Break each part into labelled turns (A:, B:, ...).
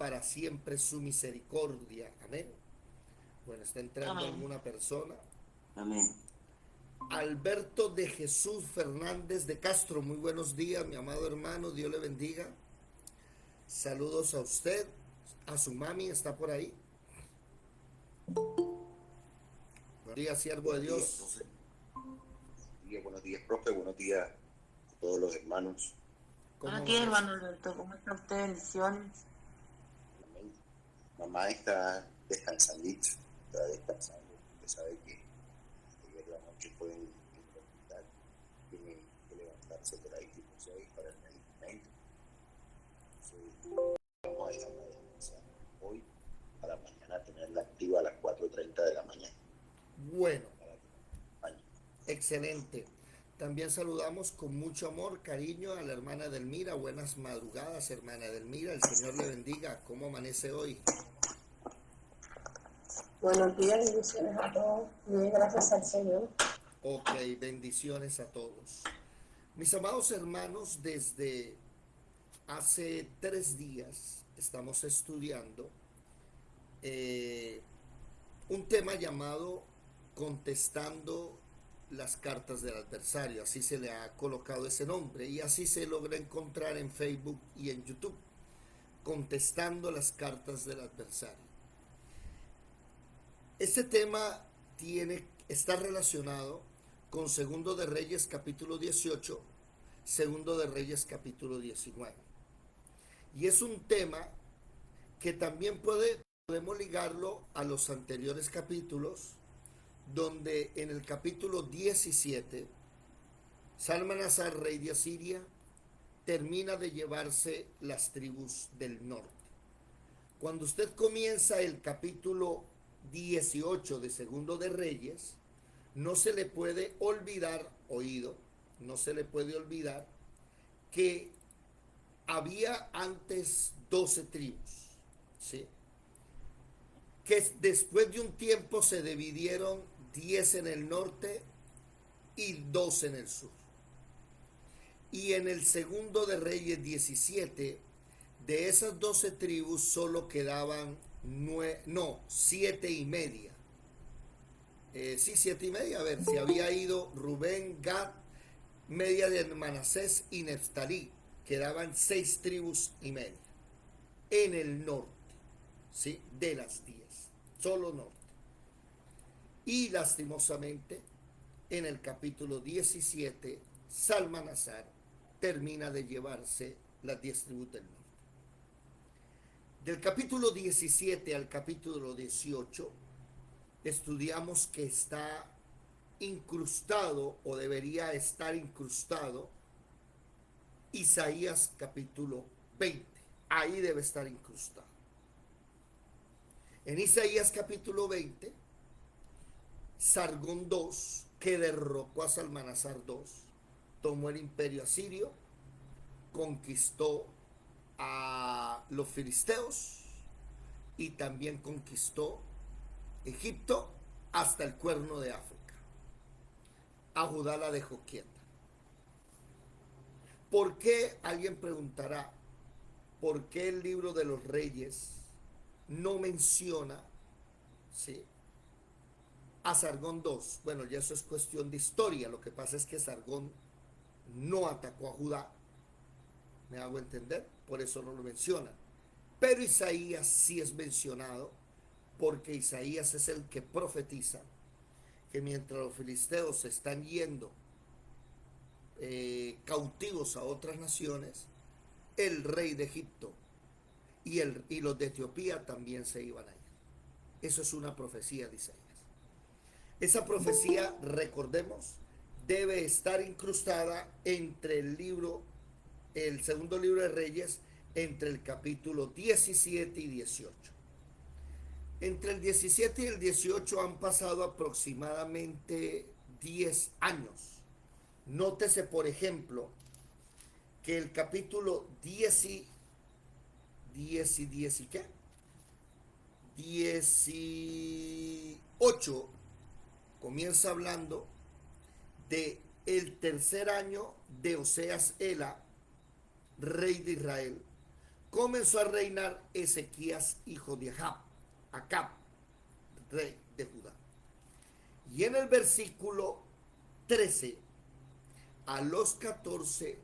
A: para siempre su misericordia. Amén. Bueno, está entrando
B: Amén.
A: alguna persona.
C: Amén.
A: Alberto de Jesús Fernández de Castro, muy buenos días, mi amado hermano, Dios le bendiga. Saludos a usted, a su mami, está por ahí. Buenos días, siervo de
C: Buenos días,
A: Dios.
C: profe. Buenos días, profe. Buenos días a todos los hermanos.
A: ¿Cómo
B: Buenos días,
A: amanece?
B: hermano Alberto. ¿Cómo está usted? Bendiciones.
C: Amén. Mamá está descansando, está descansando. Usted sabe que ayer la noche fue en el hospital. Tiene que levantarse por ahí tipo 6 para el medicamento. Entonces, vamos a dejarla descansar hoy para mañana tenerla activa a las 4:30 de la mañana.
A: Bueno,
C: Para mañana.
A: excelente. También saludamos con mucho amor, cariño a la hermana Edelmira. Buenas madrugadas, hermana Edelmira. El Señor le bendiga. ¿Cómo amanece hoy?
D: Buenos días, bendiciones a todos. Bien, gracias al Señor.
A: Ok, bendiciones a todos. Mis amados hermanos, desde hace 3 días estamos estudiando eh, un tema llamado contestando las cartas del adversario. Así se le ha colocado ese nombre y así se logra encontrar en Facebook y en YouTube. Contestando las cartas del adversario. Este tema está relacionado con Segundo de Reyes capítulo 18, Segundo de Reyes capítulo 19. Y es un tema que también podemos ligarlo a los anteriores capítulos, donde en el capítulo 17, Salmanasar, rey de Asiria, termina de llevarse las tribus del norte. Cuando usted comienza el capítulo 18 de Segundo de Reyes, no se le puede olvidar, no se le puede olvidar que había antes 12 tribus, ¿sí? Que después de un tiempo se dividieron 10 en el norte y 2 en el sur. Y en el Segundo de Reyes 17, de esas 12 tribus solo quedaban 7 y media. Sí, 7 y media. A ver, si había ido Rubén, Gad, media de Manasés y Neftalí. Quedaban 6 tribus y media en el norte, ¿sí? De las 10, solo norte. Y lastimosamente, en el capítulo 17, Salmanasar termina de llevarse las 10 tribus del norte. Del capítulo 17 al capítulo 18, estudiamos que está incrustado o debería estar incrustado Isaías capítulo 20. Ahí debe estar incrustado. En Isaías capítulo 20, Sargón II, que derrocó a Salmanasar II, tomó el imperio asirio, conquistó a los filisteos y también conquistó Egipto hasta el Cuerno de África. A Judá la dejó quieta. ¿Por qué? Alguien preguntará, ¿por qué el libro de los reyes no menciona, ¿sí?, a Sargón II? Bueno, ya eso es cuestión de historia. Lo que pasa es que Sargón no atacó a Judá. ¿Me hago entender? Por eso no lo menciona. Pero Isaías sí es mencionado, porque Isaías es el que profetiza que mientras los filisteos se están yendo cautivos a otras naciones, el rey de Egipto y los de Etiopía también se iban a ir. Eso es una profecía de Isaías. Esa profecía, recordemos, debe estar incrustada entre el segundo libro de Reyes, entre el capítulo 17 y 18. Entre el 17 y el 18 han pasado aproximadamente 10 años. Nótese, por ejemplo, que el capítulo 10 y qué? 18 comienza hablando de el tercer año de Oseas Ela, rey de Israel, comenzó a reinar Ezequías, hijo de Acab, rey de Judá. Y en el versículo 13, a los 14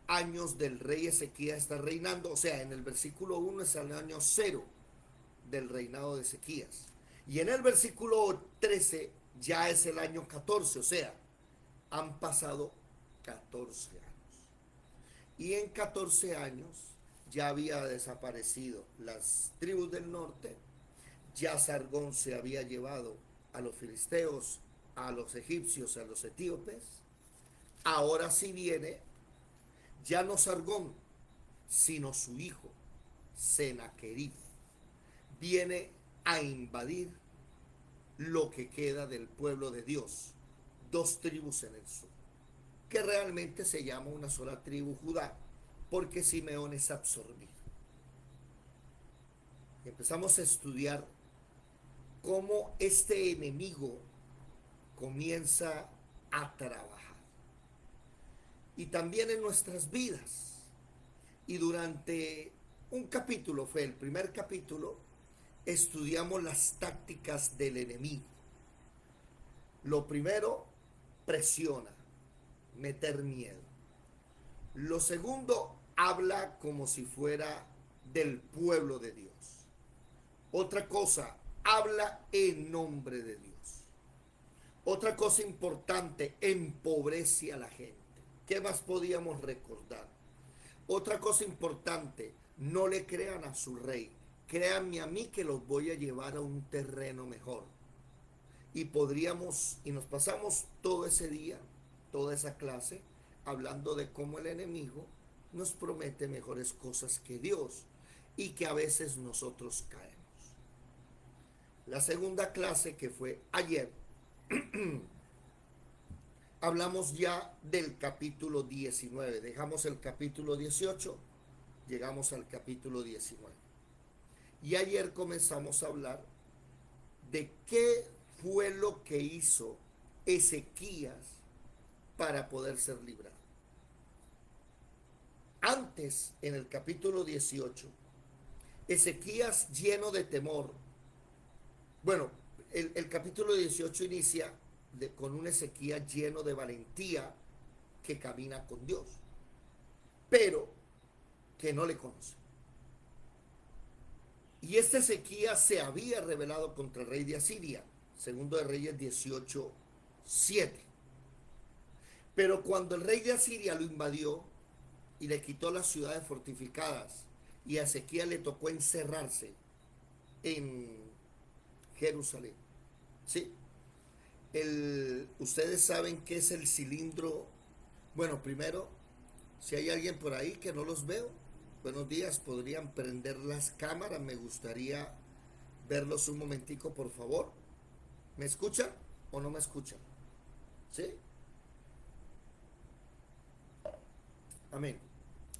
A: años del rey Ezequías está reinando, o sea, en el versículo 1 es el año 0 del reinado de Ezequías. Y en el versículo 13 ya es el año 14, o sea, han pasado 14 años. Y en 14 años ya había desaparecido las tribus del norte, ya Sargón se había llevado a los filisteos, a los egipcios, a los etíopes. Ahora sí viene, ya no Sargón, sino su hijo, Senaquerib, viene a invadir lo que queda del pueblo de Dios, 2 tribus en el sur, que realmente se llama una sola tribu, Judá, porque Simeón es absorbido. Y empezamos a estudiar cómo este enemigo comienza a trabajar. Y también en nuestras vidas. Y durante un capítulo, fue el primer capítulo, estudiamos las tácticas del enemigo. Lo primero, presiona, meter miedo. Lo segundo, habla como si fuera del pueblo de Dios. Otra cosa, habla en nombre de Dios. Otra cosa importante, empobrece a la gente. ¿Qué más podíamos recordar? Otra cosa importante, no le crean a su rey. Créanme a mí que los voy a llevar a un terreno mejor. Y nos pasamos todo ese día, toda esa clase, hablando de cómo el enemigo nos promete mejores cosas que Dios y que a veces nosotros caemos. La segunda clase, que fue ayer, hablamos ya del capítulo 19. Dejamos el capítulo 18, llegamos al capítulo 19. Y ayer comenzamos a hablar de qué fue lo que hizo Ezequías para poder ser librado. Antes, en el capítulo 18, Ezequías, lleno de temor. Bueno, el capítulo 18 inicia con un Ezequías lleno de valentía que camina con Dios, pero que no le conoce. Y este Ezequías se había rebelado contra el rey de Asiria, segundo de Reyes 18:7. Pero cuando el rey de Asiria lo invadió y le quitó las ciudades fortificadas, y a Ezequías le tocó encerrarse en Jerusalén. ¿Sí? Ustedes saben qué es el cilindro. Bueno, primero, si hay alguien por ahí que no los veo, buenos días, podrían prender las cámaras, me gustaría verlos un momentico, por favor. ¿Me escuchan o no me escuchan? ¿Sí? Amén.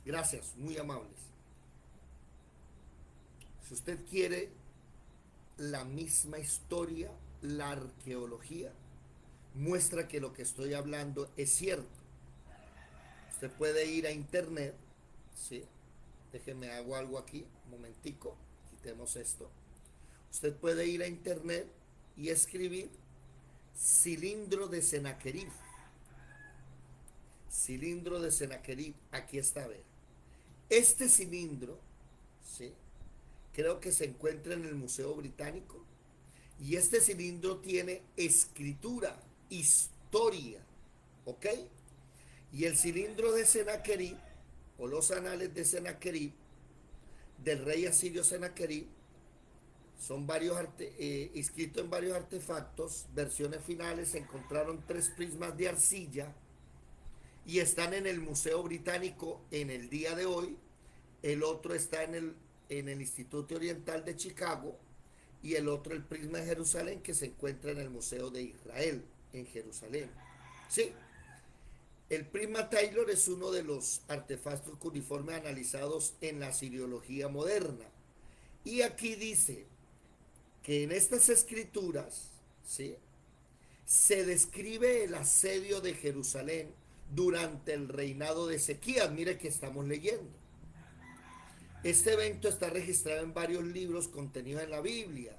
A: Gracias, muy amables. Si usted quiere la misma historia, la arqueología muestra que lo que estoy hablando es cierto. Usted puede ir a internet, ¿sí? Déjeme hago algo aquí, un momentico, quitemos esto. Usted puede ir a internet y escribir cilindro de Senaquerib. Cilindro de Senaquerib, aquí está, a ver. Este cilindro, ¿sí?, creo que se encuentra en el Museo Británico. Y este cilindro tiene escritura, historia, ¿ok? Y el cilindro de Senaquerib, o los anales de Senaquerib, del rey asirio Senaquerib, son inscritos en varios artefactos, versiones finales. Se encontraron 3 prismas de arcilla y están en el Museo Británico en el día de hoy. El otro está en el Instituto Oriental de Chicago, y el otro, el prisma de Jerusalén, que se encuentra en el Museo de Israel en Jerusalén. Sí, el prisma Taylor es uno de los artefactos cuneiformes analizados en la asiriología moderna. Y aquí dice que en estas escrituras, ¿sí?, se describe el asedio de Jerusalén durante el reinado de Ezequías. Mire que estamos leyendo. Este evento está registrado en varios libros contenidos en la Biblia,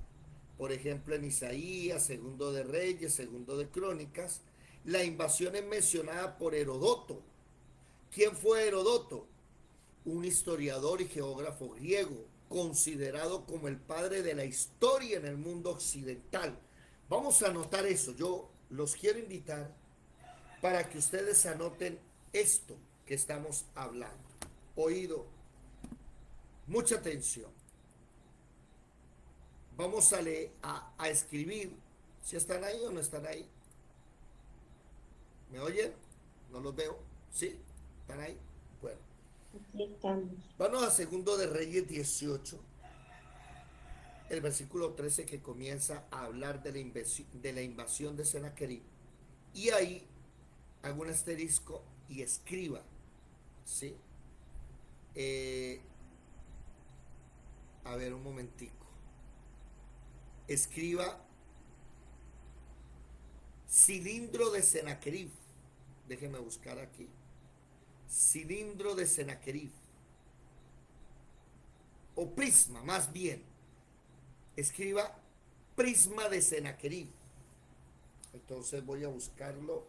A: por ejemplo en Isaías, Segundo de Reyes, Segundo de Crónicas. La invasión es mencionada por Herodoto. ¿Quién fue Herodoto? Un historiador y geógrafo griego, considerado como el padre de la historia en el mundo occidental. Vamos a anotar eso. Yo los quiero invitar para que ustedes anoten esto que estamos hablando. Oído, mucha atención. Vamos a leer, a escribir. ¿Si están ahí o no están ahí? ¿Me oyen? No los veo. ¿Sí? ¿Están ahí? Bueno.
D: Aquí estamos.
A: Vamos a Segundo de Reyes 18, el versículo 13, que comienza a hablar de la invasión de Sennacherib. Y ahí hago un asterisco y escriba, ¿sí? A ver, un momentico. Escriba cilindro de Sennacherib. Déjeme buscar aquí. Cilindro de Sennacherib. O prisma, más bien. Escriba prisma de Sennacherib. Entonces voy a buscarlo.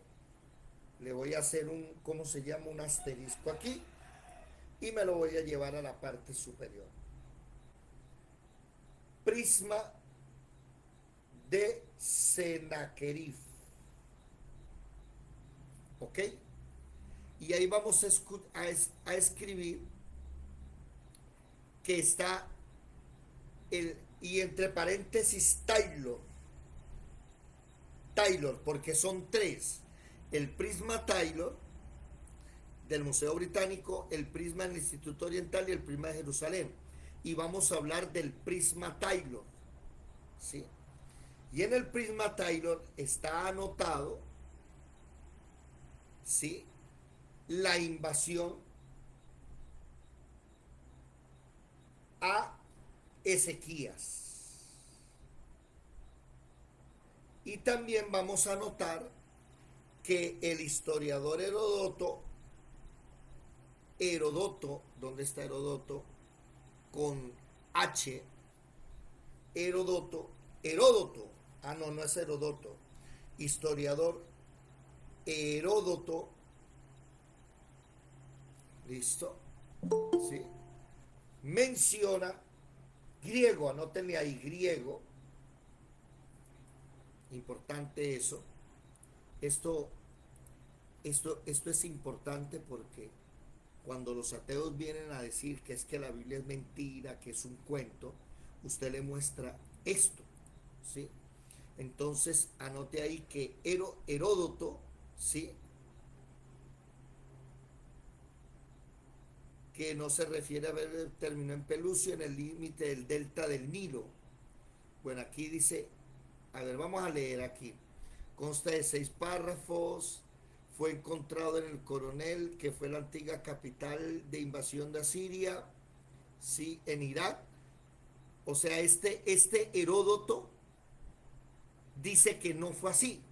A: Le voy a hacer un, ¿cómo se llama? Un asterisco aquí. Y me lo voy a llevar a la parte superior. Prisma de Sennacherib. ¿Ok? Y ahí vamos a escribir que está y entre paréntesis Taylor, porque son tres. El prisma Taylor del Museo Británico, el prisma del Instituto Oriental y el prisma de Jerusalén. Y vamos a hablar del prisma Taylor, ¿sí? Y en el prisma Taylor está anotado, ¿sí?, la invasión a Ezequías. Y también vamos a notar que el historiador Herodoto, ¿dónde está Herodoto? Con H, Herodoto, no es Herodoto, historiador Heródoto, listo, ¿sí?, menciona, griego, anótenle ahí, griego, importante eso. Esto es importante porque cuando los ateos vienen a decir que es que la Biblia es mentira, que es un cuento, usted le muestra esto, ¿sí? Entonces anote ahí que Heródoto, ¿sí?, que no se refiere a ver el término en Pelusio, en el límite del delta del Nilo. Bueno, aquí dice, a ver, vamos a leer aquí. Consta de 6 párrafos. Fue encontrado en el Coronel, que fue la antigua capital de invasión de Asiria, sí, en Irak. O sea, este Heródoto dice que no fue así.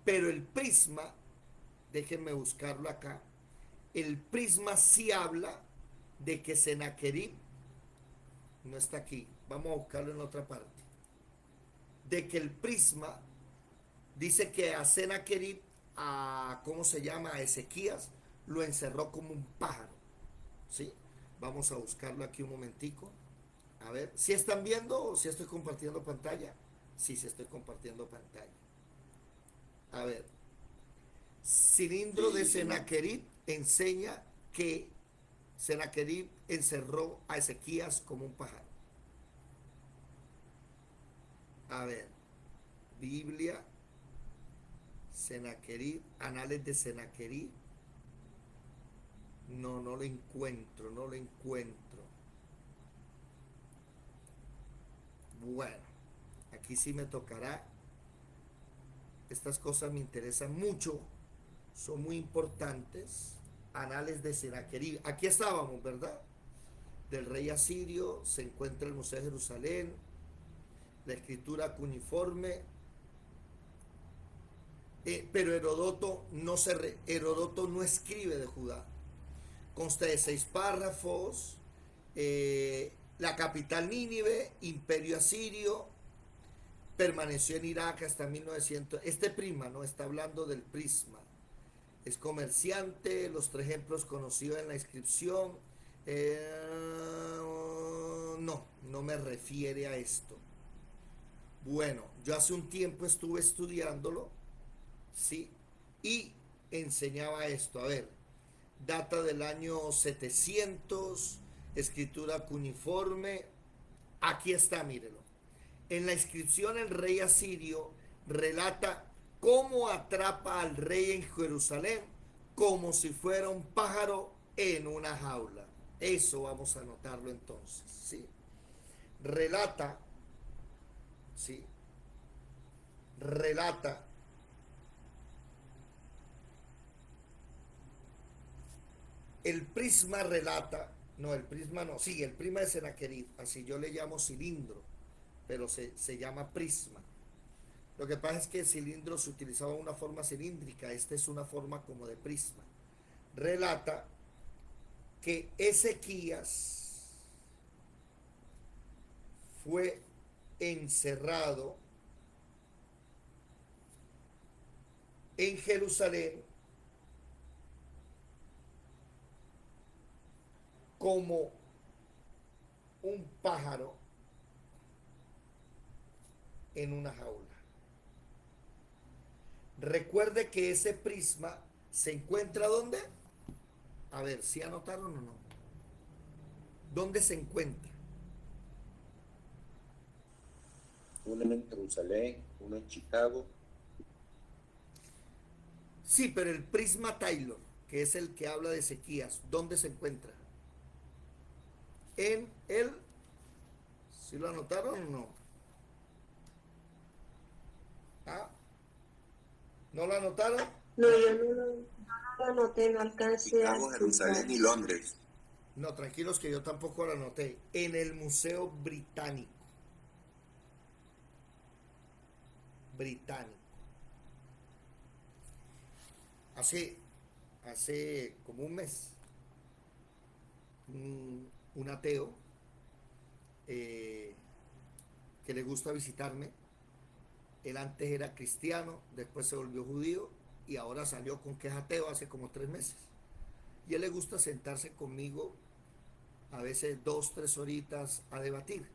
A: Pero el prisma, déjenme buscarlo acá, el prisma sí habla de que Sennacherib no está aquí. Vamos a buscarlo en otra parte. De que el prisma dice que a Sennacherib, ¿cómo se llama?, a Ezequías, lo encerró como un pájaro, ¿sí? Vamos a buscarlo aquí un momentico. A ver, ¿si están viendo o si estoy compartiendo pantalla? Sí, estoy compartiendo pantalla. A ver, cilindro de Sennacherib enseña que Sennacherib encerró a Ezequías como un pájaro. A ver, Biblia, Sennacherib, Anales de Sennacherib. No lo encuentro. Bueno, aquí sí me tocará. Estas cosas me interesan mucho, son muy importantes. Anales de Sennacherib. Aquí estábamos, ¿verdad? Del rey asirio, se encuentra el Museo de Jerusalén, la escritura cuneiforme. Pero Heródoto no escribe de Judá. Consta de 6 párrafos La capital Nínive, imperio asirio, permaneció en Irak hasta 1900. Este prisma, no está hablando del prisma. Es comerciante, los tres ejemplos conocidos en la inscripción. No me refiere a esto. Bueno, yo hace un tiempo estuve estudiándolo, ¿sí? Y enseñaba esto. A ver, data del año 700, escritura cuneiforme. Aquí está, mírelo. En la inscripción el rey asirio relata cómo atrapa al rey en Jerusalén como si fuera un pájaro en una jaula. Eso vamos a anotarlo entonces, ¿sí? Relata, ¿sí? Relata el prisma relata, no, el prisma no, sí, el prisma de Senaquerib, así yo le llamo cilindro, pero se llama prisma. Lo que pasa es que el cilindro se utilizaba de una forma cilíndrica, esta es una forma como de prisma. Relata que Ezequías fue encerrado en Jerusalén como un pájaro en una jaula. Recuerde que ese prisma se encuentra ¿dónde? A ver, ¿si anotaron o no? ¿Dónde se encuentra?
C: Uno en Jerusalén, uno en Chicago.
A: Sí, pero el prisma Taylor, que es el que habla de Ezequías, ¿dónde se encuentra? En el... ¿Sí lo anotaron o no? ¿Ah? ¿No lo anotaron?
D: No, yo no lo anoté, no alcancé a
C: Chicago,
D: escuchar.
C: Jerusalén y Londres.
A: No, tranquilos que yo tampoco lo anoté. En el Museo Británico. Británico. Hace como un mes, un ateo eh, que le gusta visitarme, él antes era cristiano, después se volvió judío y ahora salió con que es ateo hace como 3 meses. Y a él le gusta sentarse conmigo a veces 2, 3 horitas a debatir.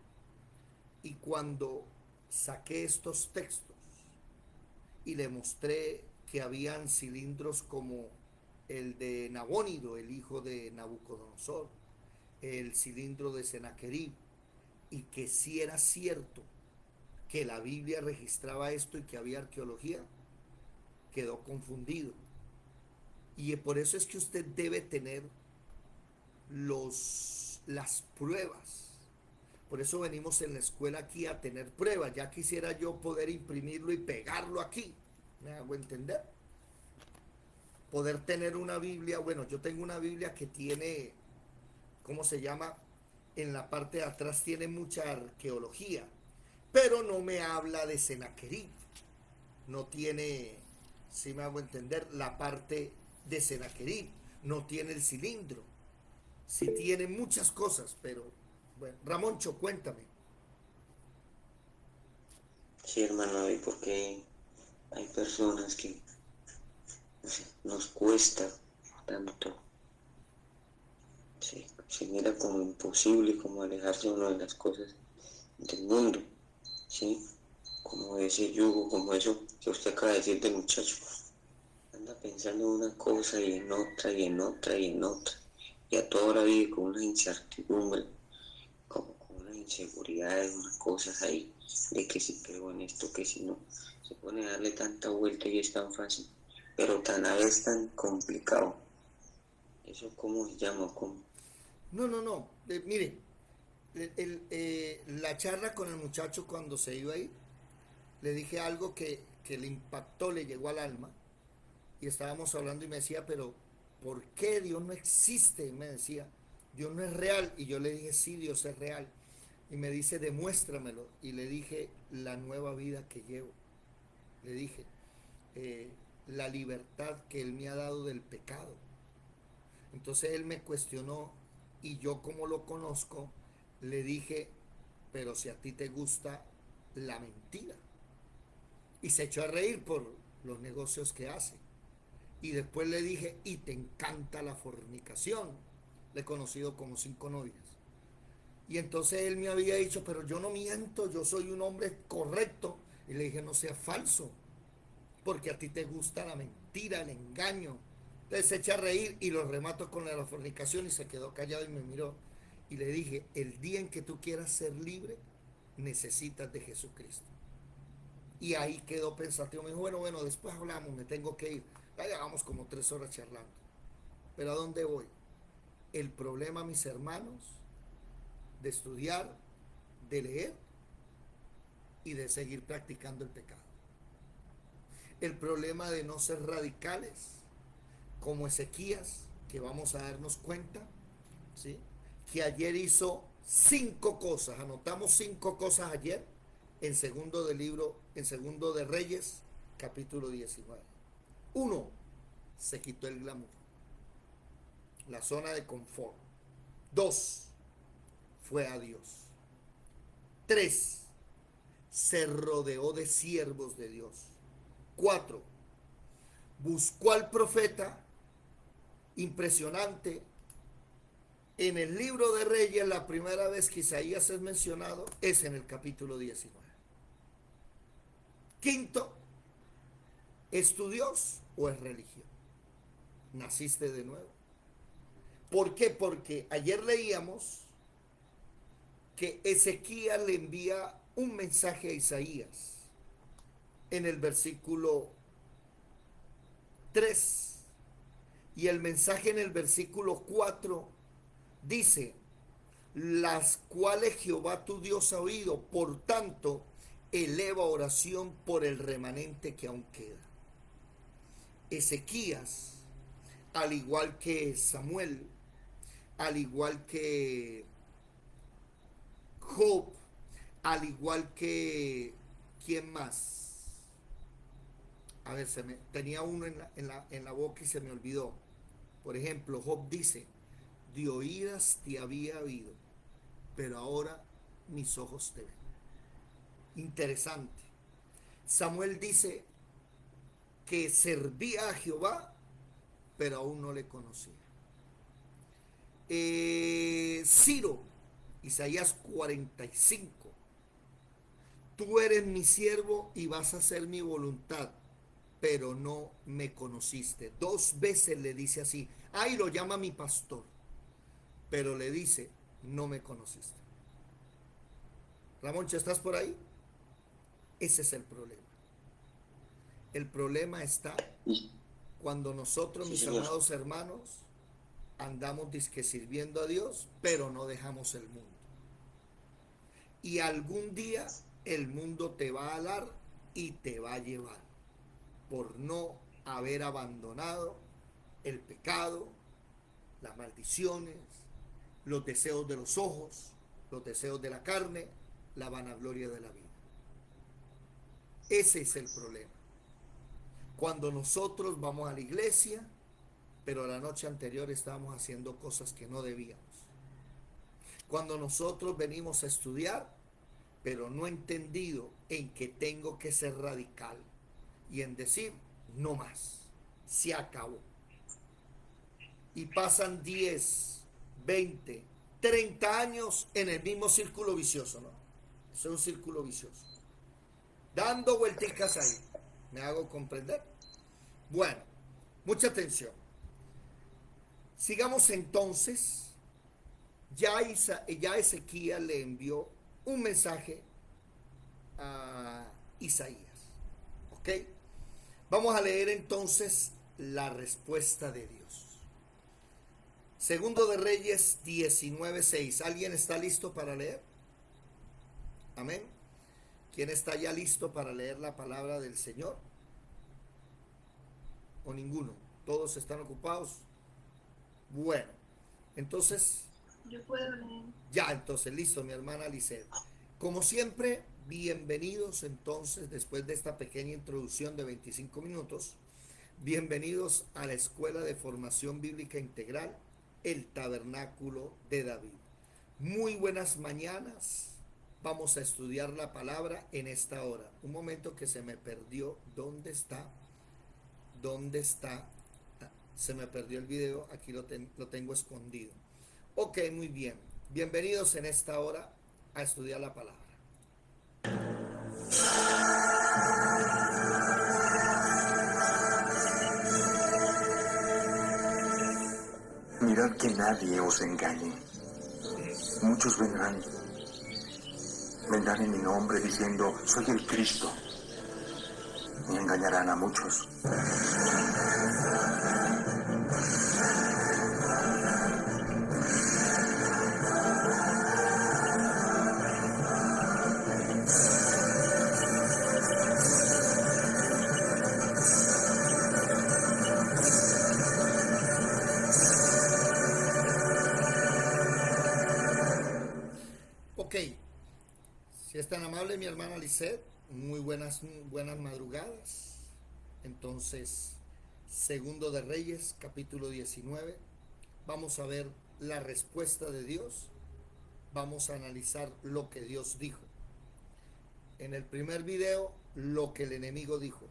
A: Y cuando saqué estos textos y le mostré que habían cilindros como el de Nabónido, el hijo de Nabucodonosor, el cilindro de Senaquerib, y que si era cierto que la Biblia registraba esto y que había arqueología, quedó confundido. Y por eso es que usted debe tener las pruebas. Por eso venimos en la escuela aquí a tener pruebas. Ya quisiera yo poder imprimirlo y pegarlo aquí. ¿Me hago entender? Poder tener una Biblia. Bueno, yo tengo una Biblia que tiene, ¿cómo se llama? En la parte de atrás tiene mucha arqueología. Pero no me habla de Senaquerib. No tiene, si me hago entender, la parte de Senaquerib. No tiene el cilindro. Sí tiene muchas cosas, pero bueno. Ramoncho, cuéntame.
E: Sí, hermano, y porque hay personas que no sé, nos cuesta tanto, sí, se mira como imposible, como alejarse uno de las cosas del mundo, ¿sí? Como ese yugo, como eso que usted acaba de decir del muchacho, anda pensando en una cosa y en otra y en otra y en otra, y a toda hora vive con una incertidumbre, como con unas inseguridades, unas cosas ahí, de que si creo en esto, que si no, se pone a darle tanta vuelta y es tan fácil, pero tan a vez tan complicado. ¿Eso cómo se llama? ¿Cómo?
A: No. Mire, la charla con el muchacho cuando se iba ahí, le dije algo que le impactó, le llegó al alma. Y estábamos hablando y me decía, pero ¿por qué Dios no existe? Y me decía, Dios no es real. Y yo le dije, sí, Dios es real. Y me dice, demuéstramelo. Y le dije, la nueva vida que llevo. Le dije, eh, la libertad que Él me ha dado del pecado. Entonces Él me cuestionó, Y yo, como lo conozco, le dije, pero si a ti te gusta la mentira. Y se echó a reír por los negocios que hace. Y después le dije, y te encanta la fornicación. Le he conocido como 5 novias. Y entonces él me había dicho, pero yo no miento, yo soy un hombre correcto. Y le dije, no seas falso, porque a ti te gusta la mentira, el engaño. Entonces se echa a reír y lo remato con la fornicación y se quedó callado y me miró. Y le dije, el día en que tú quieras ser libre, necesitas de Jesucristo. Y ahí quedó pensativo. Me dijo, bueno, después hablamos, me tengo que ir. Ya llevamos como 3 horas charlando. Pero ¿a dónde voy? El problema, mis hermanos, de estudiar, de leer y de seguir practicando el pecado. El problema de no ser radicales, como Ezequías, que vamos a darnos cuenta, ¿sí?, que ayer hizo 5 cosas. Anotamos 5 cosas ayer en segundo de Reyes, capítulo 19. 1, se quitó el glamour, la zona de confort. 2, fue a Dios. 3, se rodeó de siervos de Dios. 4, buscó al profeta. Impresionante. En el libro de Reyes, la primera vez que Isaías es mencionado es en el capítulo 19. 5, ¿es tu Dios o es religión? Naciste de nuevo. ¿Por qué? Porque ayer leíamos que Ezequías le envía un mensaje a Isaías en el versículo 3, y el mensaje en el versículo 4 dice, las cuales Jehová tu Dios ha oído, por tanto eleva oración por el remanente que aún queda. Ezequías, al igual que Samuel, al igual que Job, al igual que ¿quién más? A ver, tenía uno en la boca y se me olvidó. Por ejemplo, Job dice, de oídas te había oído, pero ahora mis ojos te ven. Interesante. Samuel dice que servía a Jehová, pero aún no le conocía. Ciro, Isaías 45, tú eres mi siervo y vas a hacer mi voluntad, pero no me conociste. 2 veces le dice así. Ahí lo llama mi pastor, pero le dice, no me conociste. Ramoncha, ¿estás por ahí? Ese es el problema. El problema está cuando nosotros, mis amados hermanos, andamos disque sirviendo a Dios, pero no dejamos el mundo. Y algún día el mundo te va a alar y te va a llevar por no haber abandonado el pecado, las maldiciones, los deseos de los ojos, los deseos de la carne, la vanagloria de la vida. Ese es el problema. Cuando nosotros vamos a la iglesia, pero la noche anterior estábamos haciendo cosas que no debíamos. Cuando nosotros venimos a estudiar, pero no entendido en que tengo que ser radical y en decir, no más, se acabó. Y pasan 10, 20, 30 años en el mismo círculo vicioso, ¿no? Es un círculo vicioso. Dando vuelticas ahí. ¿Me hago comprender? Bueno, mucha atención. Sigamos entonces. Ya Ezequías le envió un mensaje a Isaías. ¿Ok? Vamos a leer entonces la respuesta de Dios. Segundo de Reyes 19:6. ¿Alguien está listo para leer? Amén. ¿Quién está ya listo para leer la palabra del Señor? ¿O ninguno? ¿Todos están ocupados? Bueno, entonces...
D: Yo puedo leer.
A: Ya, entonces, listo, mi hermana Lisette. Como siempre, bienvenidos entonces, después de esta pequeña introducción de 25 minutos, bienvenidos a la Escuela de Formación Bíblica Integral el tabernáculo de David. Muy buenas mañanas. Vamos a estudiar la palabra en esta hora. Un momento que se me perdió. ¿Dónde está? ¿Dónde está? Se me perdió el video. Aquí lo tengo escondido. Ok, muy bien. Bienvenidos en esta hora a estudiar la palabra.
F: Mirad que nadie os engañe. Muchos vendrán en mi nombre diciendo, soy el Cristo, y engañarán a muchos.
A: Ok, si es tan amable mi hermana Lisette, muy buenas madrugadas. Entonces, segundo de Reyes, capítulo 19, vamos a ver la respuesta de Dios, vamos a analizar lo que Dios dijo. En el primer video, lo que el enemigo dijo.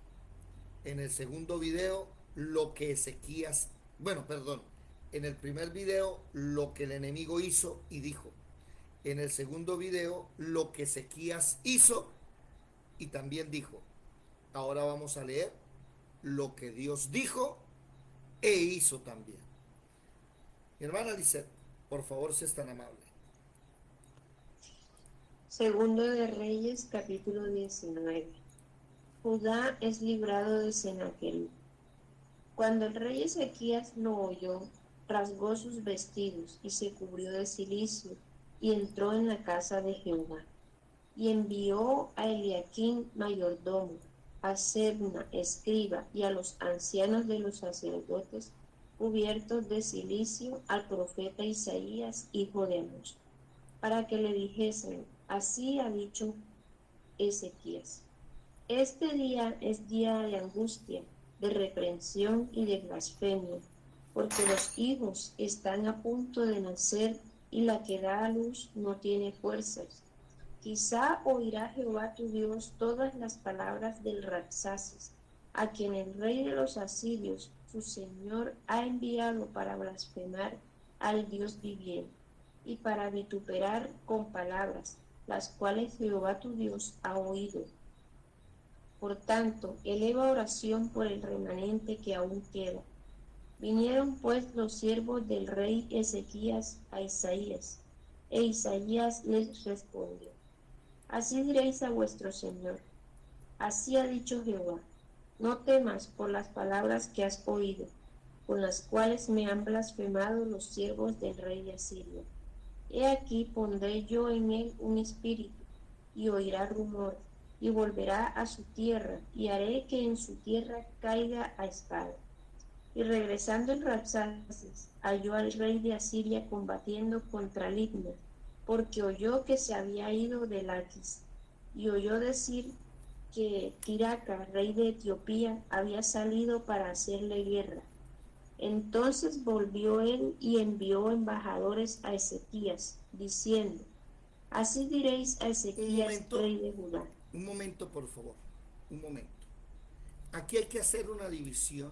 A: En el segundo video, lo que Ezequías, en el primer video, lo que el enemigo hizo y dijo. En el segundo video, lo que Ezequías hizo y también dijo. Ahora vamos a leer lo que Dios dijo e hizo también. Mi hermana Lisette, por favor, si es tan amable.
B: Segundo de Reyes, capítulo 19. Judá es librado de Sennacherib. Cuando el rey Ezequías lo oyó, rasgó sus vestidos y se cubrió de cilicio y entró en la casa de Jehová. Y envió a Eliaquín mayordomo, a Sebna escriba y a los ancianos de los sacerdotes cubiertos de cilicio al profeta Isaías, hijo de Amós, para que le dijesen, así ha dicho Ezequías. Este día es día de angustia, de reprensión y de blasfemia, porque los hijos están a punto de nacer y la que da a luz no tiene fuerzas. Quizá oirá Jehová tu Dios todas las palabras del Rabsaces, a quien el rey de los asirios, su señor, ha enviado para blasfemar al Dios viviente y para vituperar con palabras, las cuales Jehová tu Dios ha oído. Por tanto, eleva oración por el remanente que aún queda. Vinieron pues los siervos del rey Ezequías a Isaías, e Isaías les respondió, así diréis a vuestro señor, así ha dicho Jehová, no temas por las palabras que has oído, con las cuales me han blasfemado los siervos del rey de Asiria. He aquí pondré yo en él un espíritu, y oirá rumor, y volverá a su tierra, y haré que en su tierra caiga a espada. Y regresando el Rabsaces, halló al rey de Asiria combatiendo contra Libna, porque oyó que se había ido de Laquis, y oyó decir que Tiraca, rey de Etiopía, había salido para hacerle guerra. Entonces volvió él y envió embajadores a Ezequías, diciendo, así diréis a Ezequías, rey de Judá.
A: Un momento, por favor, un momento. Aquí hay que hacer una división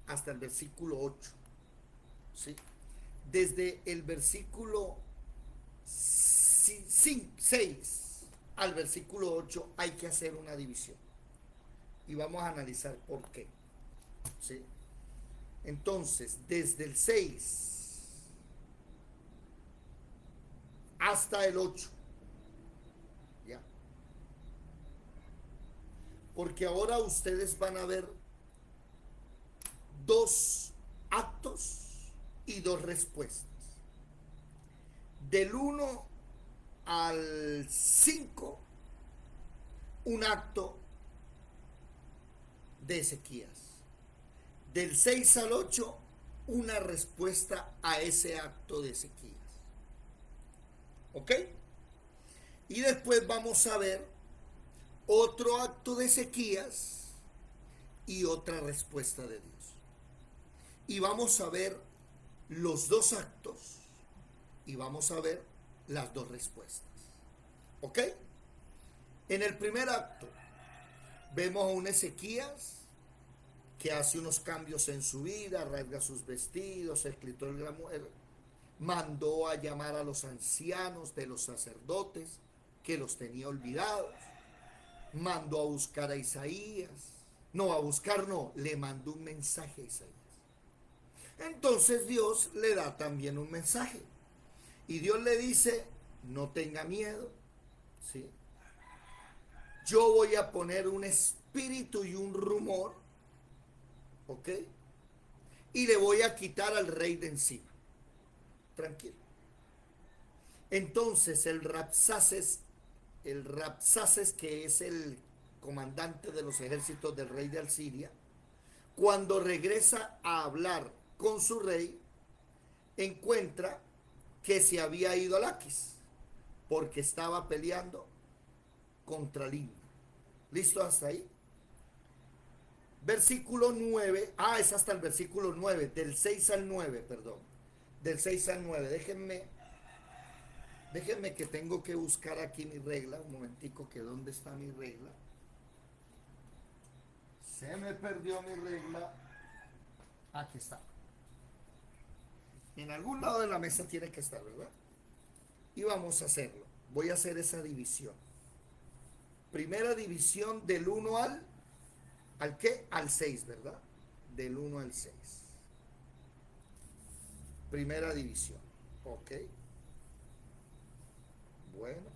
A: hasta el versículo 8, ¿sí? Desde el versículo 6 al versículo 8 hay que hacer una división. Y vamos a analizar por qué, ¿sí? Entonces, desde el 6 hasta el 8, ¿ya? Porque ahora ustedes van a ver dos actos y dos respuestas. Del 1 al 5, un acto de Ezequías. Del 6 al 8, una respuesta a ese acto de Ezequías. ¿Ok? Y después vamos a ver otro acto de Ezequías y otra respuesta de Dios. Y vamos a ver los dos actos y vamos a ver las dos respuestas. ¿Ok? En el primer acto vemos a un Ezequías que hace unos cambios en su vida, rasga sus vestidos, escritor de la mujer, mandó a llamar a los ancianos de los sacerdotes que los tenía olvidados, mandó a buscar a Isaías, le mandó un mensaje a Isaías. Entonces Dios le da también un mensaje y Dios le dice, no tenga miedo, ¿sí? Yo voy a poner un espíritu y un rumor, ¿ok? Y le voy a quitar al rey de encima. Tranquilo. Entonces el Rabsaces, que es el comandante de los ejércitos del rey de Asiria, cuando regresa a hablar con su rey, encuentra que se había ido a Laquis, porque estaba peleando contra Libna. ¿Listo hasta ahí? Versículo 9, es hasta el versículo 9, del 6 al 9, perdón. Del 6 al 9, déjenme que tengo que buscar aquí mi regla, un momentico, que dónde está mi regla. Se me perdió mi regla. Aquí está. En algún lado de la mesa tiene que estar, ¿verdad? Y vamos a hacerlo. Voy a hacer esa división. Primera división del 1 ¿al qué? Al 6, ¿verdad? Del 1 al 6. Primera división. Ok. Bueno.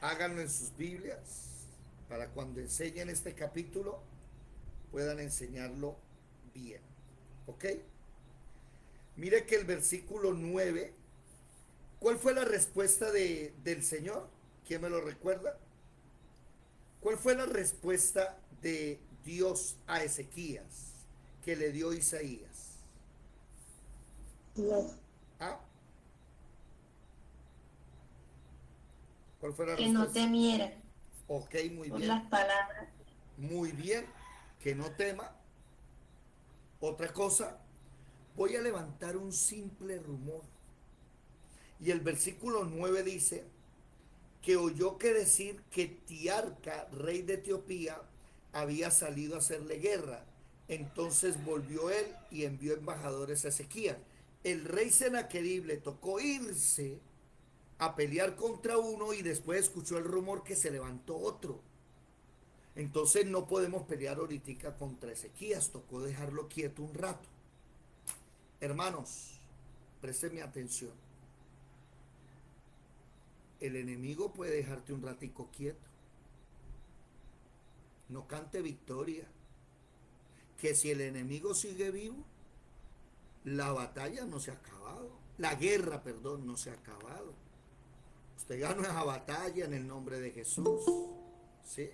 A: Háganlo en sus Biblias para cuando enseñen este capítulo puedan enseñarlo bien. ¿Ok? Mire que el versículo 9, ¿cuál fue la respuesta del Señor? ¿Quién me lo recuerda? ¿Cuál fue la respuesta de Dios a Ezequías que le dio Isaías?
D: No.
A: ¿Cuál fue la
B: Que
A: respuesta?
B: no temiera.
A: Ok, muy
B: Por
A: bien.
B: las palabras.
A: Muy bien, que no tema. Otra cosa, voy a levantar un simple rumor. Y el versículo 9 dice que oyó que decir que Tiarca, rey de Etiopía, había salido a hacerle guerra. Entonces volvió él y envió embajadores a Ezequías. El rey Senaquerib le tocó irse a pelear contra uno y después escuchó el rumor que se levantó otro. Entonces no podemos pelear ahorita contra Ezequías, tocó dejarlo quieto un rato. Hermanos, préstenme atención. El enemigo puede dejarte un ratico quieto. No cante victoria. Que si el enemigo sigue vivo, la batalla no se ha acabado. La guerra, perdón, no se ha acabado. Usted gana esa batalla en el nombre de Jesús. ¿Sí?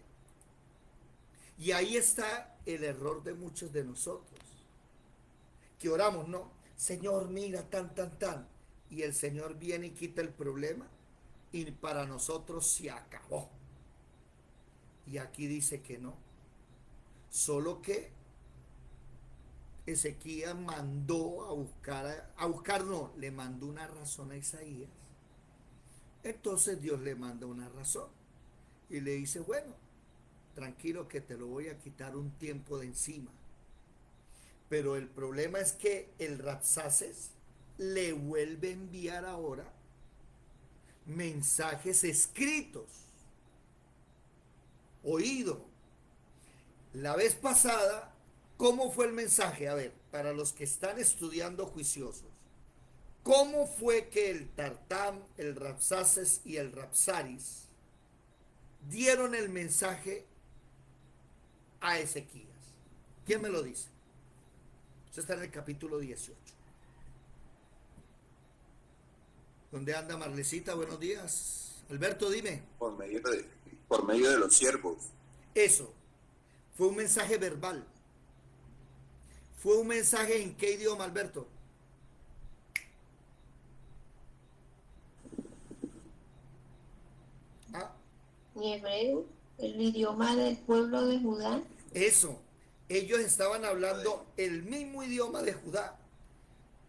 A: Y ahí está el error de muchos de nosotros. Que oramos, no, Señor, mira, tan. Y el Señor viene y quita el problema. Y para nosotros se acabó. Y aquí dice que no. Solo que Ezequías mandó le mandó una razón a Isaías. Entonces Dios le manda una razón. Y le dice, bueno, tranquilo que te lo voy a quitar un tiempo de encima. Pero el problema es que el Rabsaces le vuelve a enviar ahora mensajes escritos, oído. La vez pasada, ¿cómo fue el mensaje? A ver, para los que están estudiando juiciosos, ¿cómo fue que el Tartam, el Rabsaces y el Rabsaris dieron el mensaje a Ezequías? ¿Quién me lo dice? Eso está en el capítulo 18. ¿Dónde anda Marlecita? Buenos días. Alberto, dime.
C: Por medio de los siervos.
A: Eso. Fue un mensaje verbal. ¿Fue un mensaje en qué idioma, Alberto?
B: En hebreo, el idioma del pueblo de Judá.
A: Eso. Ellos estaban hablando el mismo idioma de Judá.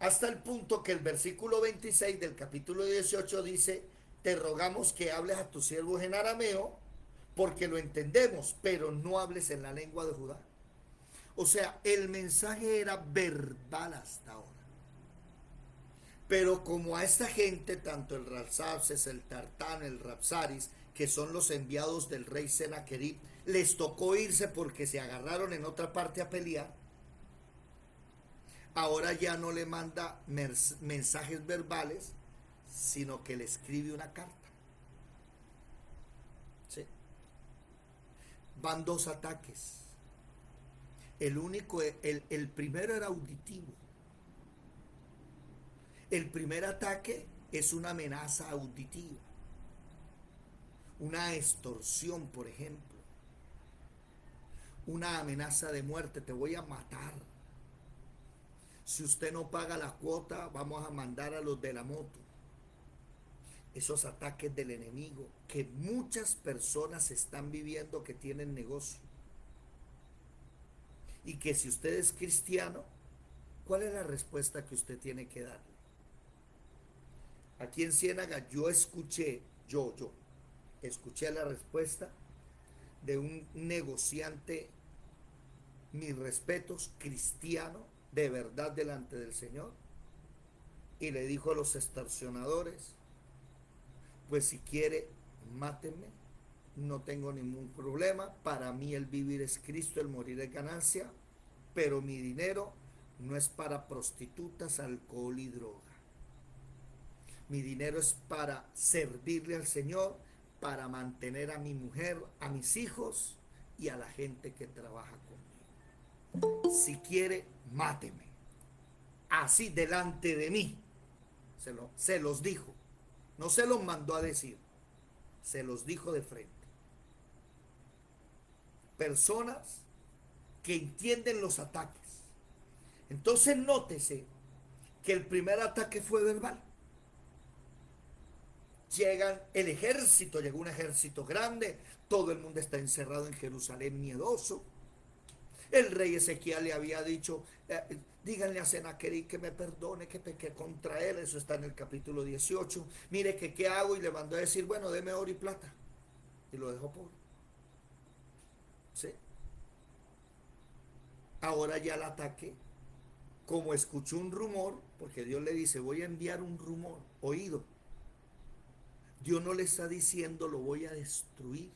A: Hasta el punto que el versículo 26 del capítulo 18 dice, te rogamos que hables a tus siervos en arameo, porque lo entendemos, pero no hables en la lengua de Judá. O sea, el mensaje era verbal hasta ahora. Pero como a esta gente, tanto el Rabsaces, el Tartán, el Rabsaris, que son los enviados del rey Senaquerib, les tocó irse porque se agarraron en otra parte a pelear, ahora ya no le manda mensajes verbales, sino que le escribe una carta. ¿Sí? Van dos ataques. El primero era auditivo. El primer ataque es una amenaza auditiva, una extorsión, por ejemplo, una amenaza de muerte, te voy a matar. Si usted no paga la cuota, vamos a mandar a los de la moto. Esos ataques del enemigo que muchas personas están viviendo, que tienen negocio. Y que si usted es cristiano, ¿cuál es la respuesta que usted tiene que darle? Aquí en Ciénaga yo escuché la respuesta de un negociante, mis respetos, cristiano, de verdad delante del Señor, y le dijo a los extorsionadores, pues si quiere, mátenme, no tengo ningún problema, para mí el vivir es Cristo, el morir es ganancia, pero mi dinero no es para prostitutas, alcohol y droga. Mi dinero es para servirle al Señor, para mantener a mi mujer, a mis hijos y a la gente que trabaja conmigo. Si quiere, máteme. Así delante de mí. Se los dijo. No se los mandó a decir. Se los dijo de frente. Personas que entienden los ataques. Entonces nótese que el primer ataque fue verbal. Llegó un ejército grande, todo el mundo está encerrado en Jerusalén miedoso. El rey Ezequiel le había dicho, díganle a Senaquerib que me perdone, que pequé contra él, eso está en el capítulo 18. Mire que qué hago, y le mandó a decir, bueno, deme oro y plata, y lo dejó pobre. ¿Sí? Ahora ya el ataque, como escuchó un rumor, porque Dios le dice, voy a enviar un rumor, oído. Dios no le está diciendo lo voy a destruir.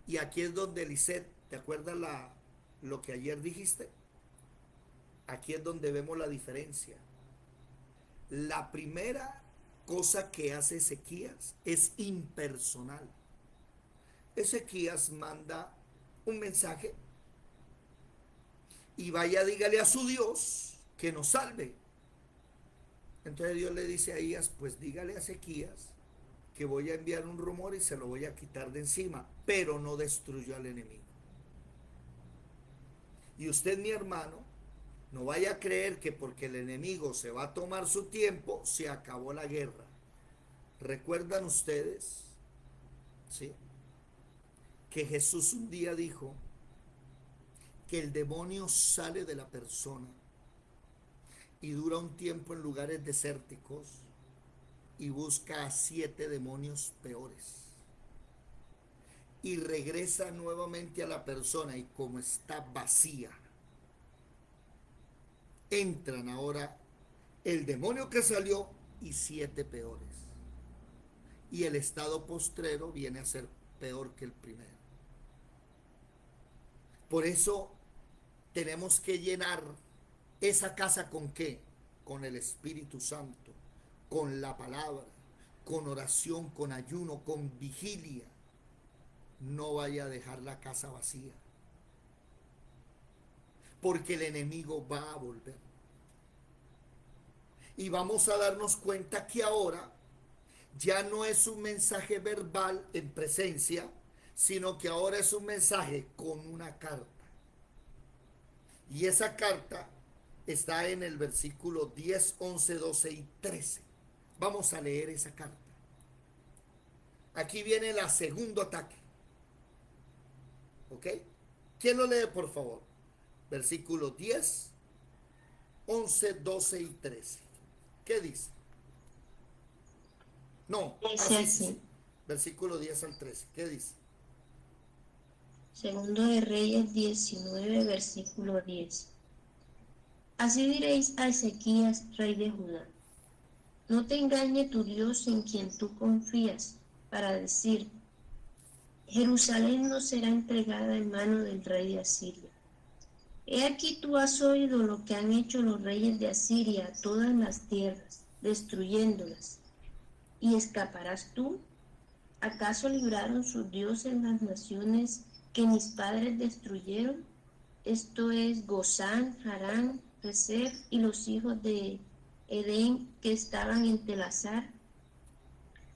A: Y aquí es donde Lisette, ¿te acuerdas lo que ayer dijiste? Aquí es donde vemos la diferencia. La primera cosa que hace Ezequías es impersonal. Ezequías manda un mensaje y vaya, dígale a su Dios que nos salve. Entonces Dios le dice a Ahías, pues dígale a Ezequías que voy a enviar un rumor y se lo voy a quitar de encima, pero no destruyó al enemigo. Y usted, mi hermano, no vaya a creer que porque el enemigo se va a tomar su tiempo, se acabó la guerra. ¿Recuerdan ustedes? ¿Sí? Que Jesús un día dijo que el demonio sale de la persona y dura un tiempo en lugares desérticos y busca a 7 demonios peores. Y regresa nuevamente a la persona, y como está vacía, entran ahora el demonio que salió y 7 peores. Y el estado postrero viene a ser peor que el primero. Por eso tenemos que llenar esa casa ¿con qué? Con el Espíritu Santo, con la palabra, con oración, con ayuno, con vigilia. No vaya a dejar la casa vacía, porque el enemigo va a volver. Y vamos a darnos cuenta que ahora ya no es un mensaje verbal en presencia, sino que ahora es un mensaje con una carta. Y esa carta está en el versículo 10, 11, 12 y 13. Vamos a leer esa carta. Aquí viene el segundo ataque. ¿Ok? ¿Quién lo lee, por favor? Versículo 10, 11, 12 y 13. ¿Qué dice? No,
B: Dice así.
A: Versículo 10 al 13. ¿Qué dice?
B: Segundo de Reyes 19, versículo 10. Así diréis a Ezequías, rey de Judá: no te engañe tu Dios en quien tú confías, para decir: Jerusalén no será entregada en mano del rey de Asiria. He aquí tú has oído lo que han hecho los reyes de Asiria a todas las tierras, destruyéndolas. ¿Y escaparás tú? ¿Acaso libraron sus dioses las naciones que mis padres destruyeron? Esto es Gozán, Harán, Rezef y los hijos de Edén que estaban en Telazar.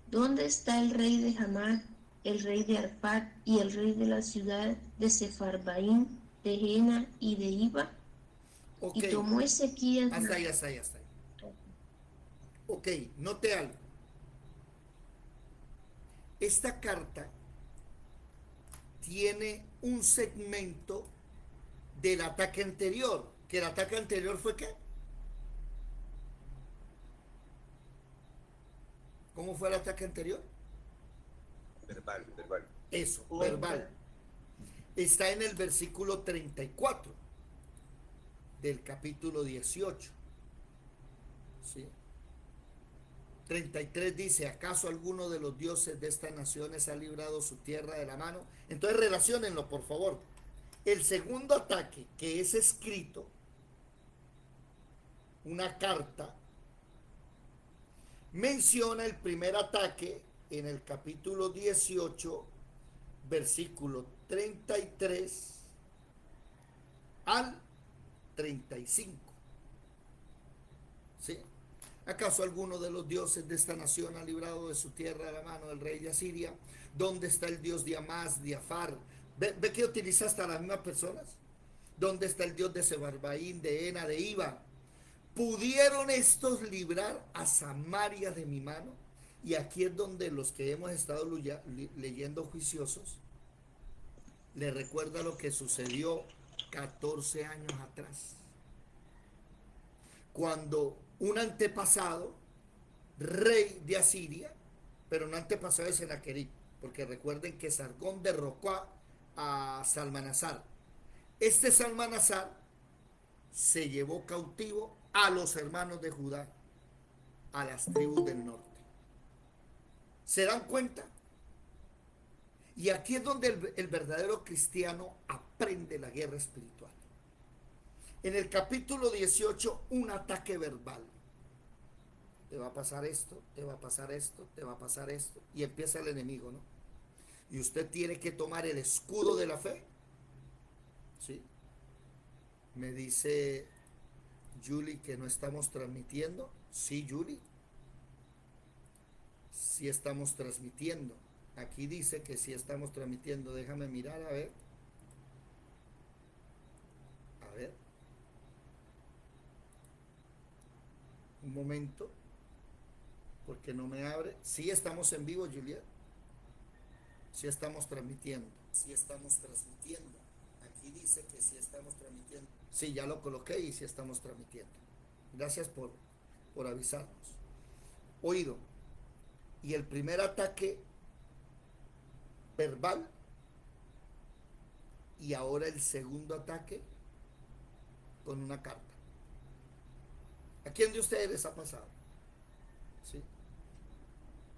B: ¿Dónde está el rey de Hamá, el rey de Arpad y el rey de la ciudad de Sefarbaín, de Jena y de Iba?
A: Ok,
B: Y tomó Ezequías.
A: hasta ahí, hasta ahí, hasta ahí. Ok, note algo. Esta carta tiene un segmento del ataque anterior, que el ataque anterior fue ¿qué? ¿Cómo fue el ataque anterior?
C: Verbal, verbal.
A: Eso, verbal. Está en el versículo 34 del capítulo 18. ¿Sí? 33 dice: ¿acaso alguno de los dioses de estas naciones ha librado su tierra de la mano? Entonces relaciónenlo, por favor. El segundo ataque, que es escrito, una carta, menciona el primer ataque en el capítulo 18, versículo 33 al 35. ¿Sí? ¿Acaso alguno de los dioses de esta nación ha librado de su tierra de la mano del rey de Asiria? ¿Dónde está el dios de Amás, de Afar? ¿Ve que utiliza hasta las mismas personas? ¿Dónde está el dios de Sebarbaín, de Ena, de Iba? ¿Pudieron estos librar a Samaria de mi mano? Y aquí es donde los que hemos estado leyendo juiciosos, le recuerda lo que sucedió 14 años atrás. Cuando un antepasado, rey de Asiria, pero un antepasado de Senaquerib, porque recuerden que Sargón derrocó a Salmanasar. Este Salmanasar se llevó cautivo a los hermanos de Judá, a las tribus del norte. ¿Se dan cuenta? Y aquí es donde el verdadero cristiano aprende la guerra espiritual. En el capítulo 18, un ataque verbal. Te va a pasar esto, te va a pasar esto, te va a pasar esto. Y empieza el enemigo, ¿no? Y usted tiene que tomar el escudo de la fe. ¿Sí? Me dice Julie que no estamos transmitiendo. Sí, Julie. Sí estamos transmitiendo. Aquí dice que sí estamos transmitiendo. Déjame mirar, a ver. A ver. Un momento. Porque no me abre. Sí estamos en vivo, Juliet. Sí estamos transmitiendo. Sí estamos transmitiendo. Aquí dice que sí estamos transmitiendo. Sí, ya lo coloqué y sí estamos transmitiendo. Gracias por avisarnos. Oído. Y el primer ataque verbal. Y ahora el segundo ataque con una carta. ¿A quién de ustedes les ha pasado? ¿Sí?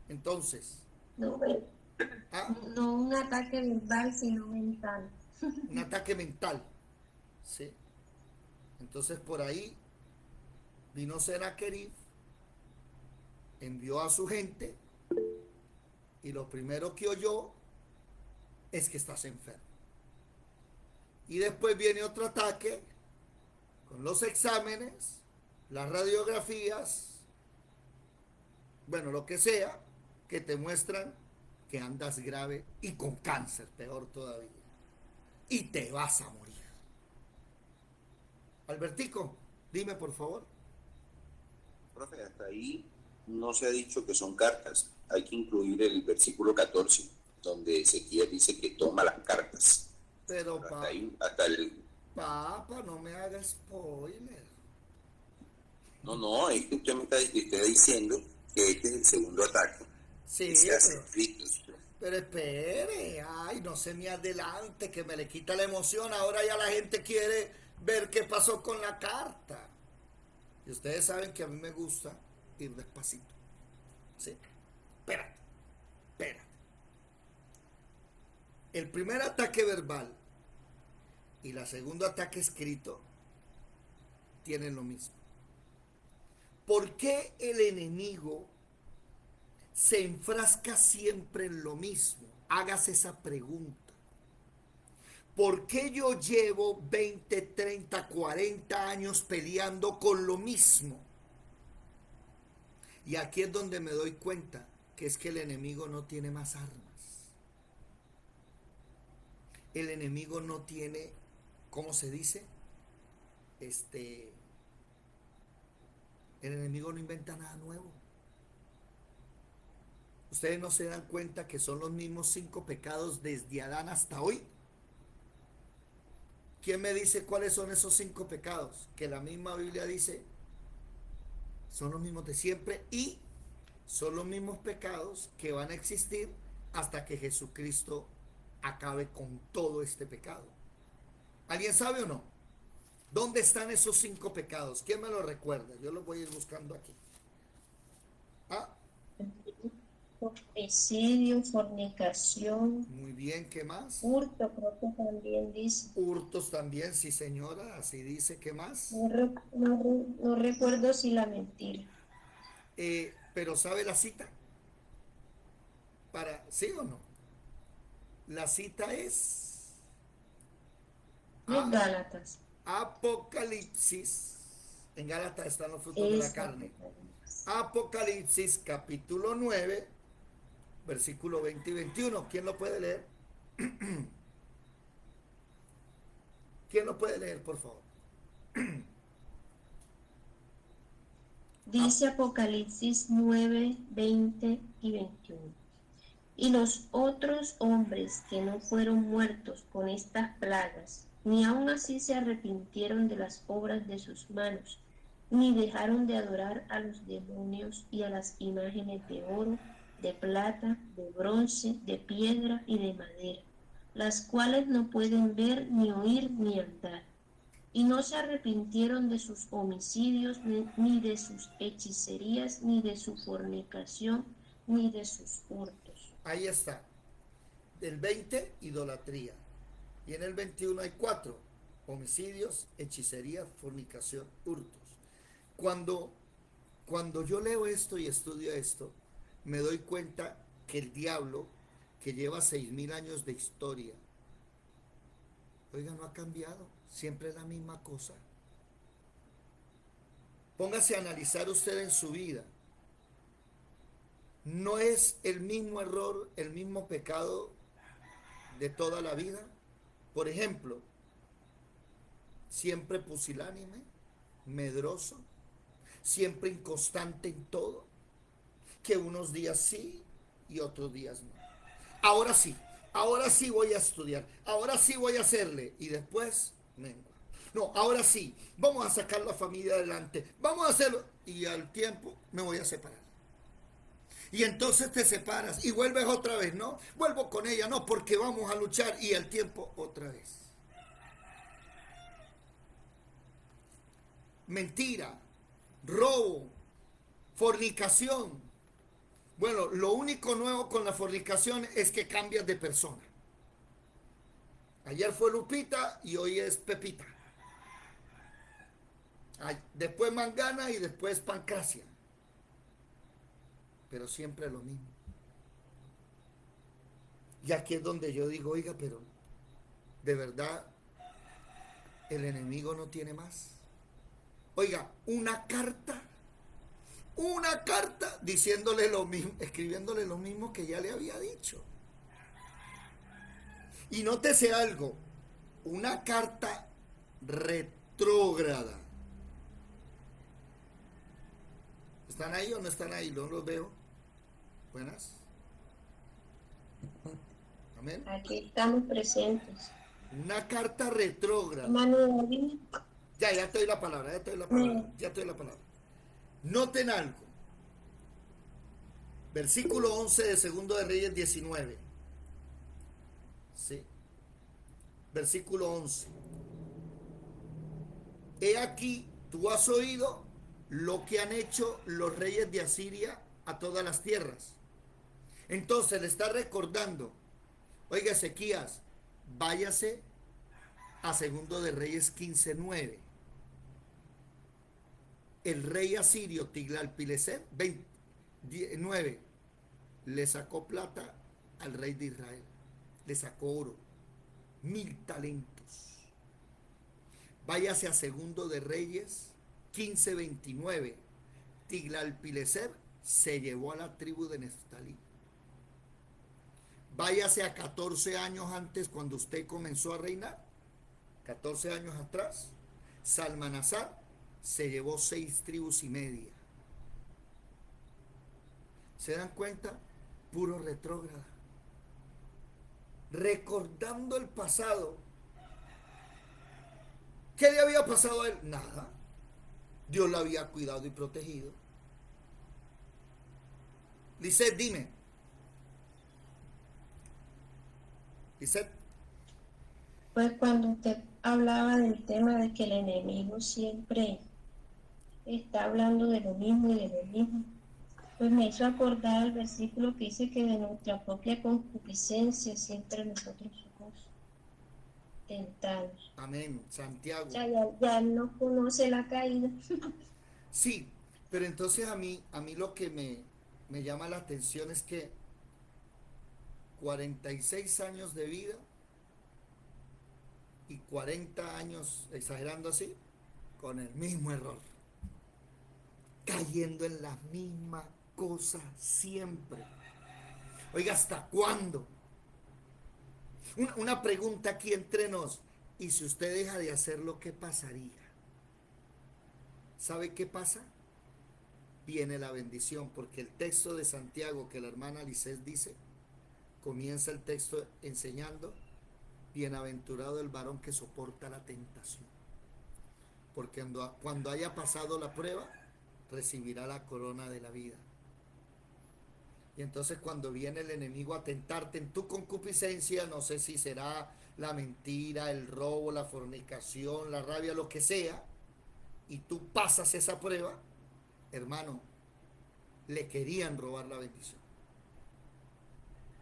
A: Entonces.
B: No, no un ataque verbal, sino mental.
A: Un ataque mental. ¿Sí? Entonces por ahí vino Senaquerib, envió a su gente y lo primero que oyó es que estás enfermo. Y después viene otro ataque con los exámenes, las radiografías, bueno, lo que sea, que te muestran que andas grave y con cáncer, peor todavía. Y te vas a morir. Albertico, dime por favor.
C: Profe, hasta ahí no se ha dicho que son cartas. Hay que incluir el versículo 14, donde Ezequiel dice que toma las cartas.
A: Pero
C: hasta ahí, hasta el...
A: Papa, no me hagas spoiler.
C: No, es que usted me está diciendo que este es el segundo ataque
A: Sí,
C: que se hace
A: pero,
C: en Cristo.
A: pero espere, ay, no se me adelante, que me le quita la emoción. Ahora ya la gente quiere ver qué pasó con la carta. Y ustedes saben que a mí me gusta ir despacito. Sí, espérate, espérate. El primer ataque verbal y el segundo ataque escrito tienen lo mismo. ¿Por qué el enemigo se enfrasca siempre en lo mismo? Hágase esa pregunta. ¿Por qué yo llevo 20, 30, 40 años peleando con lo mismo? Y aquí es donde me doy cuenta que es que el enemigo no tiene más armas. El enemigo no tiene, ¿cómo se dice? El enemigo no inventa nada nuevo. Ustedes no se dan cuenta que son los mismos 5 pecados desde Adán hasta hoy. ¿Quién me dice cuáles son esos 5 pecados? Que la misma Biblia dice, son los mismos de siempre y son los mismos pecados que van a existir hasta que Jesucristo acabe con todo este pecado. ¿Alguien sabe o no? ¿Dónde están esos 5 pecados? ¿Quién me lo recuerda? Yo los voy a ir buscando aquí. Ah,
B: Homicidio, fornicación,
A: muy bien, ¿qué más?
B: hurto, creo que también dice.
A: Hurtos también, sí señora, así dice, ¿qué más?
B: No recuerdo si la mentira.
A: Pero ¿sabe la cita? ¿Sí o no? La cita es
B: Es Gálatas.
A: Apocalipsis. En Gálatas están los frutos de la carne. Apocalipsis capítulo 9, versículo 20 y 21. ¿Quién lo puede leer? ¿Quién lo puede leer, por favor?
B: Dice Apocalipsis 9, 20 y 21. Y los otros hombres que no fueron muertos con estas plagas, ni aun así se arrepintieron de las obras de sus manos, ni dejaron de adorar a los demonios y a las imágenes de oro, de plata, de bronce, de piedra y de madera, las cuales no pueden ver, ni oír, ni andar. Y no se arrepintieron de sus homicidios, ni de sus hechicerías, ni de su fornicación, ni de sus hurtos.
A: Ahí está. Del 20, idolatría. Y en el 21 hay 4. Homicidios, hechicería, fornicación, hurtos. Cuando yo leo esto y estudio esto, me doy cuenta que el diablo, que lleva 6,000 años de historia, oiga, no ha cambiado, siempre es la misma cosa. Póngase a analizar usted en su vida. ¿No es el mismo error, el mismo pecado de toda la vida? Por ejemplo, siempre pusilánime, medroso, siempre inconstante en todo, que unos días sí y otros días no. Ahora sí voy a estudiar, ahora sí voy a hacerle, y después mengua. No, ahora sí, vamos a sacar la familia adelante, vamos a hacerlo, y al tiempo me voy a separar. Y entonces te separas y vuelves otra vez, ¿no? Vuelvo con ella, no, porque vamos a luchar, y al tiempo otra vez. Mentira, robo, fornicación. Bueno, lo único nuevo con la fornicación es que cambias de persona. Ayer fue Lupita y hoy es Pepita. Después Mangana y después Pancracia. Pero siempre lo mismo. Y aquí es donde yo digo, oiga, pero de verdad el enemigo no tiene más. Oiga, una carta diciéndole lo mismo, escribiéndole lo mismo que ya le había dicho. Y nótese algo, una carta retrógrada. ¿Están ahí o no están ahí? No los veo. Buenas. Amén.
B: Aquí estamos presentes.
A: Una carta retrógrada.
B: Hermano David.
A: Ya estoy la palabra. Noten algo. Versículo 11 de Segundo de Reyes 19. Sí. Versículo 11. He aquí, tú has oído lo que han hecho los reyes de Asiria a todas las tierras. Entonces le está recordando, oiga Ezequías, váyase a Segundo de Reyes 15:9. El rey asirio Tiglat-Pileser 9 le sacó plata al rey de Israel, le sacó oro, 1000 talentos. Váyase a Segundo de Reyes 15:29. Tiglat-Pileser se llevó a la tribu de Neftalí. Váyase a 14 años antes, cuando usted comenzó a reinar, 14 años atrás, Salmanasar se llevó 6 tribus y media. ¿Se dan cuenta? Puro retrógrada. Recordando el pasado. ¿Qué le había pasado a él? Nada. Dios lo había cuidado y protegido. Lisette, dime. Lisette.
B: Pues cuando usted hablaba del tema de que el enemigo siempre está hablando de lo mismo y de lo mismo, pues me hizo acordar el versículo que dice que de nuestra propia concupiscencia siempre nosotros somos tentados.
A: Amén. Santiago.
B: O sea, ya no conoce la caída.
A: Sí, pero entonces a mí lo que me llama la atención es que 46 años de vida y 40 años, exagerando así, con el mismo error, cayendo en la misma cosa siempre. Oiga, ¿hasta cuándo? Una pregunta aquí entre nos. ¿Y si usted deja de hacerlo, qué pasaría? ¿Sabe qué pasa? Viene la bendición, porque el texto de Santiago que la hermana Lisset dice, comienza el texto enseñando: bienaventurado el varón que soporta la tentación, porque cuando haya pasado la prueba, recibirá la corona de la vida. Y entonces cuando viene el enemigo a tentarte en tu concupiscencia, no sé si será la mentira, el robo, la fornicación, la rabia, lo que sea, y tú pasas esa prueba, hermano, le querían robar la bendición.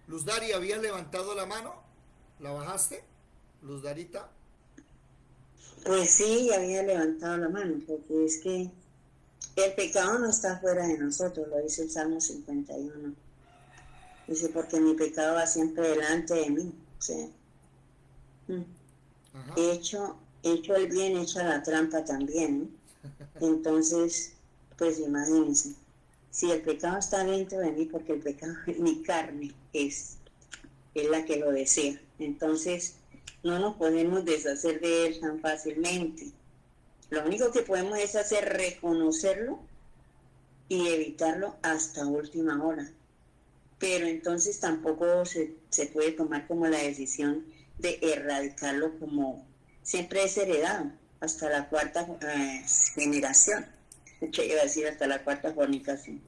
A: Luz Dari, ¿habías levantado la mano? ¿La bajaste? Luz Darita.
G: Pues sí, había levantado la mano, porque es que el pecado no está fuera de nosotros, lo dice el Salmo 51. Dice, porque mi pecado va siempre delante de mí. O sea, he hecho el bien, hecha la trampa también. Entonces, pues imagínense, si el pecado está dentro de mí, porque el pecado, mi carne es la que lo desea. Entonces, no nos podemos deshacer de él tan fácilmente. Lo único que podemos es hacer reconocerlo y evitarlo hasta última hora. Pero entonces tampoco se puede tomar como la decisión de erradicarlo, como siempre es heredado hasta la cuarta generación. ¿Qué iba a decir? Hasta la cuarta fornicación.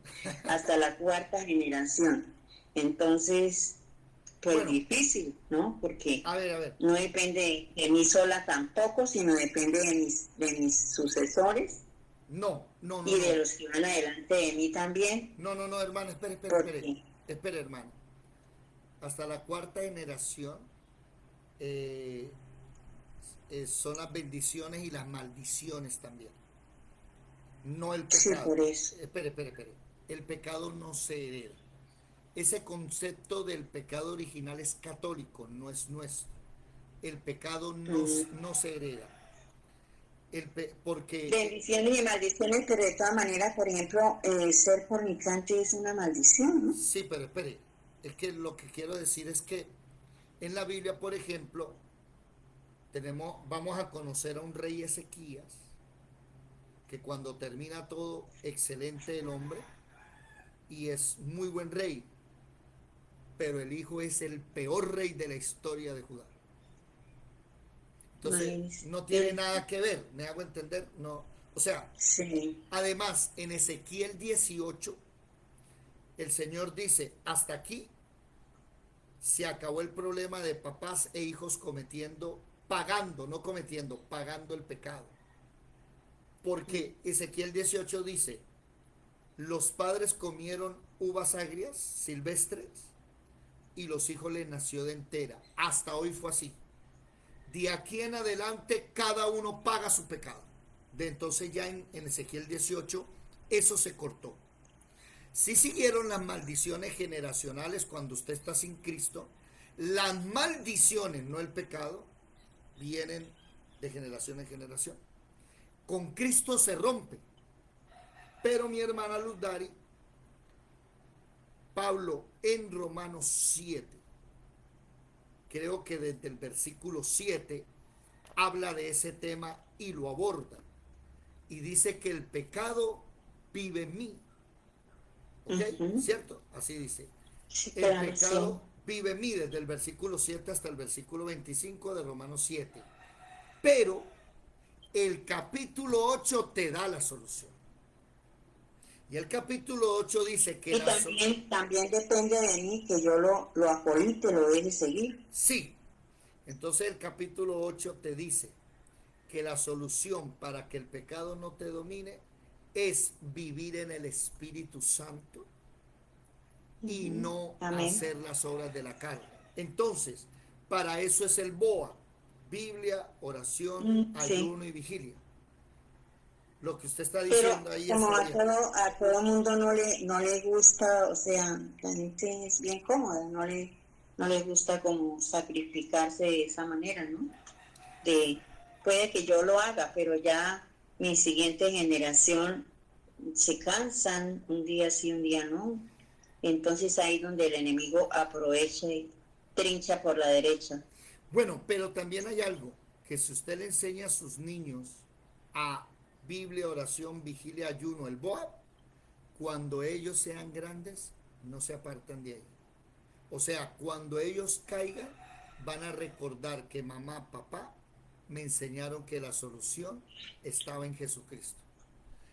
G: Hasta la cuarta generación. Entonces, pues bueno, difícil, ¿no? Porque
A: a ver.
G: No depende de mí sola tampoco, sino depende de mis sucesores.
A: No.
G: Y de los que van adelante de mí también.
A: No, hermano, espere, hermano. Hasta la cuarta generación son las bendiciones y las maldiciones también. No el pecado.
G: Sí, por eso.
A: Espere. El pecado no se hereda. Ese concepto del pecado original es católico, no es nuestro. El pecado no se hereda. Porque
G: bendiciones y maldiciones, pero de todas maneras, por ejemplo, ser fornicante es una maldición, ¿no?
A: Sí, pero espere, es que lo que quiero decir es que en la Biblia, por ejemplo, vamos a conocer a un rey Ezequías, que cuando termina todo, excelente el hombre, y es muy buen rey, pero el hijo es el peor rey de la historia de Judá. Entonces, no tiene nada que ver, ¿me hago entender? No, O sea,
G: Sí.
A: además en Ezequiel 18, el Señor dice, hasta aquí se acabó el problema de papás e hijos pagando, no cometiendo, pagando el pecado. Porque Ezequiel 18 dice, los padres comieron uvas agrias, silvestres, y los hijos les nació de entera. Hasta hoy fue así. De aquí en adelante cada uno paga su pecado. De entonces ya en Ezequiel 18 eso se cortó. Si siguieron las maldiciones generacionales cuando usted está sin Cristo, las maldiciones, no el pecado, vienen de generación en generación. Con Cristo se rompe. Pero mi hermana Luz Dari, Pablo en Romanos 7, creo que desde el versículo 7 habla de ese tema y lo aborda. Y dice que el pecado vive en mí. ¿Ok? ¿Cierto? Así dice.
G: Sí,
A: El
G: claro,
A: pecado vive en mí desde el versículo 7 hasta el versículo 25 de Romanos 7. Pero el capítulo 8 te da la solución. Y el capítulo 8 dice que
G: y también depende de mí que yo lo acolite, lo deje seguir.
A: sí. Entonces el capítulo 8 te dice que la solución para que el pecado no te domine es vivir en el Espíritu Santo y no
G: Amén.
A: hacer las obras de la carne. Entonces, para eso es el BOA, Biblia, oración,
G: Sí.
A: ayuno y vigilia. Lo que usted está
G: Pero
A: diciendo ahí
G: como
A: está bien.
G: a todo mundo no le gusta, o sea, la gente es bien cómoda, no le gusta como sacrificarse de esa manera, ¿no? Puede que yo lo haga, pero ya mi siguiente generación se cansan un día sí, un día no. Entonces ahí donde el enemigo aprovecha y trincha por la derecha.
A: Bueno, pero también hay algo, que si usted le enseña a sus niños a Biblia, oración, vigilia, ayuno, el BOA, cuando ellos sean grandes, no se apartan de ahí. O sea, cuando ellos caigan, van a recordar que mamá, papá me enseñaron que la solución estaba en Jesucristo.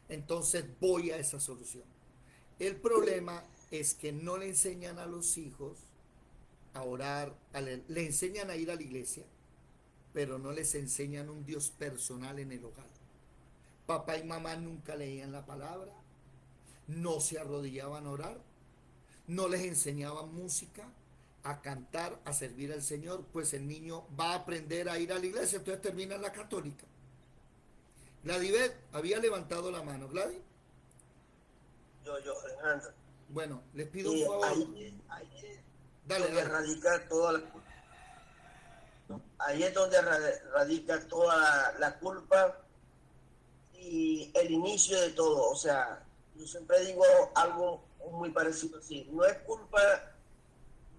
A: Entonces voy a esa solución. El problema es que no le enseñan a los hijos a orar, le enseñan a ir a la iglesia, pero no les enseñan un Dios personal en el hogar. Papá y mamá nunca leían la palabra, no se arrodillaban a orar, no les enseñaban música, a cantar, a servir al Señor, pues el niño va a aprender a ir a la iglesia, entonces termina en la católica. Gladybeth había levantado la mano. Gladys.
H: Alejandro.
A: Bueno, les pido un favor.
H: Ahí
A: Dale,
H: donde
A: dale.
H: radica toda la culpa. Ahí es donde radica toda la culpa y el inicio de todo. O sea, yo siempre digo algo muy parecido así. No es culpa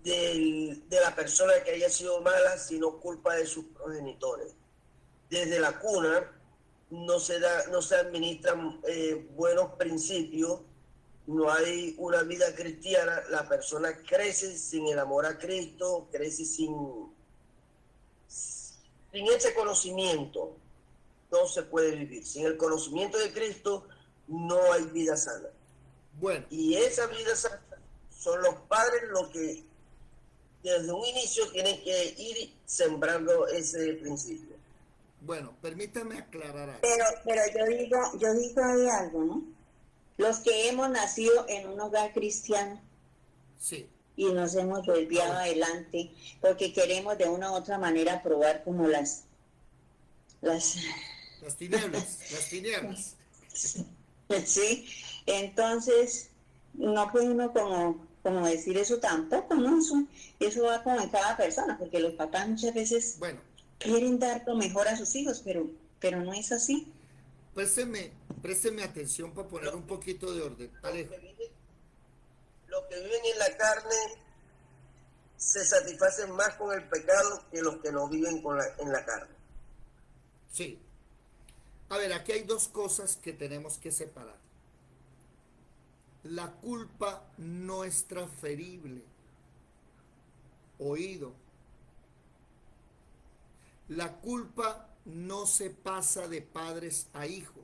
H: de la persona que haya sido mala, sino culpa de sus progenitores. Desde la cuna no se administran buenos principios, no hay una vida cristiana, la persona crece sin el amor a Cristo, crece sin ese conocimiento, no se puede vivir. Sin el conocimiento de Cristo no hay vida sana.
A: Bueno.
H: Y esa vida sana son los padres los que desde un inicio tienen que ir sembrando ese principio.
A: Bueno, permítame aclarar algo.
G: Pero yo digo ahí algo, ¿no? Los que hemos nacido en un hogar cristiano
A: sí.
G: Y nos hemos desviado adelante porque queremos de una u otra manera probar como las
A: tinieblas.
G: Sí, entonces no puede uno como decir eso tampoco, ¿no? Eso va como en cada persona, porque los papás muchas veces quieren dar lo mejor a sus hijos, pero no es así.
A: Présteme atención para poner un poquito de orden. Alejo.
H: Los que viven en la carne se satisfacen más con el pecado que los que no viven en la carne.
A: Sí. A ver, aquí hay dos cosas que tenemos que separar. La culpa no es transferible. Oído. La culpa no se pasa de padres a hijos.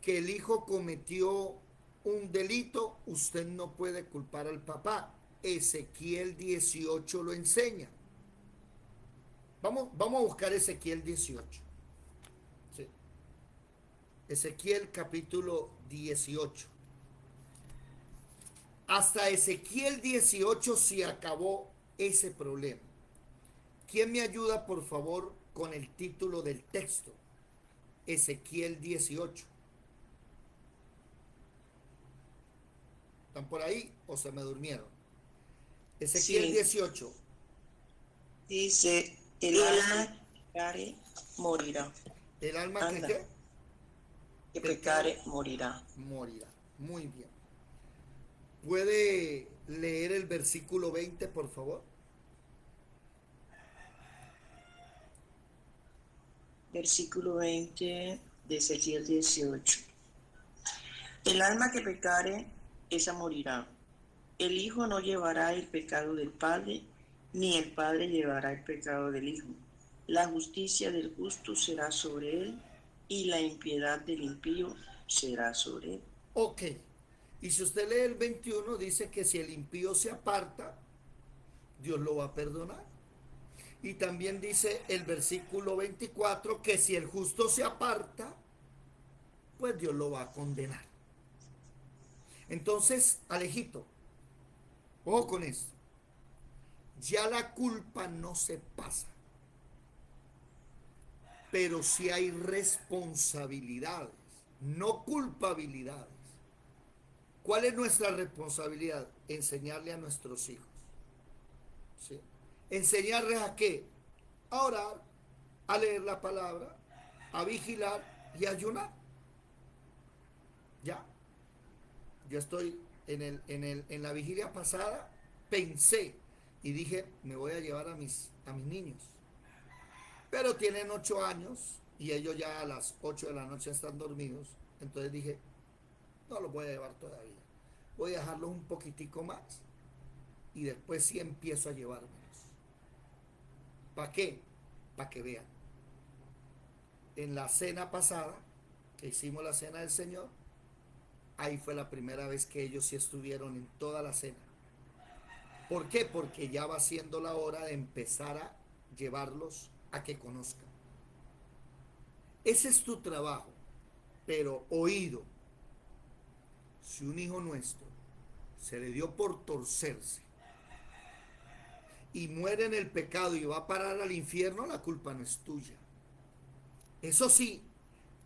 A: que el hijo cometió un delito, usted no puede culpar al papá. Ezequiel 18 lo enseña. Vamos a buscar Ezequiel 18. Sí. Ezequiel capítulo 18. Hasta Ezequiel 18 se acabó ese problema. ¿Quién me ayuda, por favor, con el título del texto? Ezequiel 18. ¿Están por ahí o se me durmieron? Ezequiel
I: Sí.
A: 18.
I: Dice, el alma que pecare morirá.
A: ¿El alma que
I: Anda.
A: qué?
I: Que pecare morirá.
A: Morirá. Muy bien. ¿Puede leer el versículo 20, por favor?
I: Versículo 20 de Ezequiel 18. El alma que pecare, esa morirá. El hijo no llevará el pecado del padre, ni el padre llevará el pecado del hijo. La justicia del justo será sobre él, y la impiedad del impío será sobre él.
A: Ok. Y si usted lee el 21, dice que si el impío se aparta, Dios lo va a perdonar. Y también dice el versículo 24 que si el justo se aparta, pues Dios lo va a condenar. Entonces, Alejito, ojo con esto. Ya la culpa no se pasa, pero sí hay responsabilidades, no culpabilidades. ¿Cuál es nuestra responsabilidad? Enseñarle a nuestros hijos. ¿Sí? ¿Enseñarles a qué? A orar, a leer la palabra, a vigilar y a ayunar. Ya. Yo estoy en la vigilia pasada, pensé y dije, me voy a llevar a mis niños. Pero tienen 8 años y ellos ya a las 8 de la noche están dormidos. Entonces dije, no los voy a llevar todavía. Voy a dejarlos un poquitico más y después sí empiezo a llevármelos. ¿Para qué? Para que vean. En la cena pasada, que hicimos la cena del Señor, ahí fue la primera vez que ellos sí estuvieron en toda la cena. ¿Por qué? Porque ya va siendo la hora de empezar a llevarlos a que conozcan. Ese es tu trabajo, pero oído. Si un hijo nuestro se le dio por torcerse y muere en el pecado y va a parar al infierno, la culpa no es tuya. Eso sí,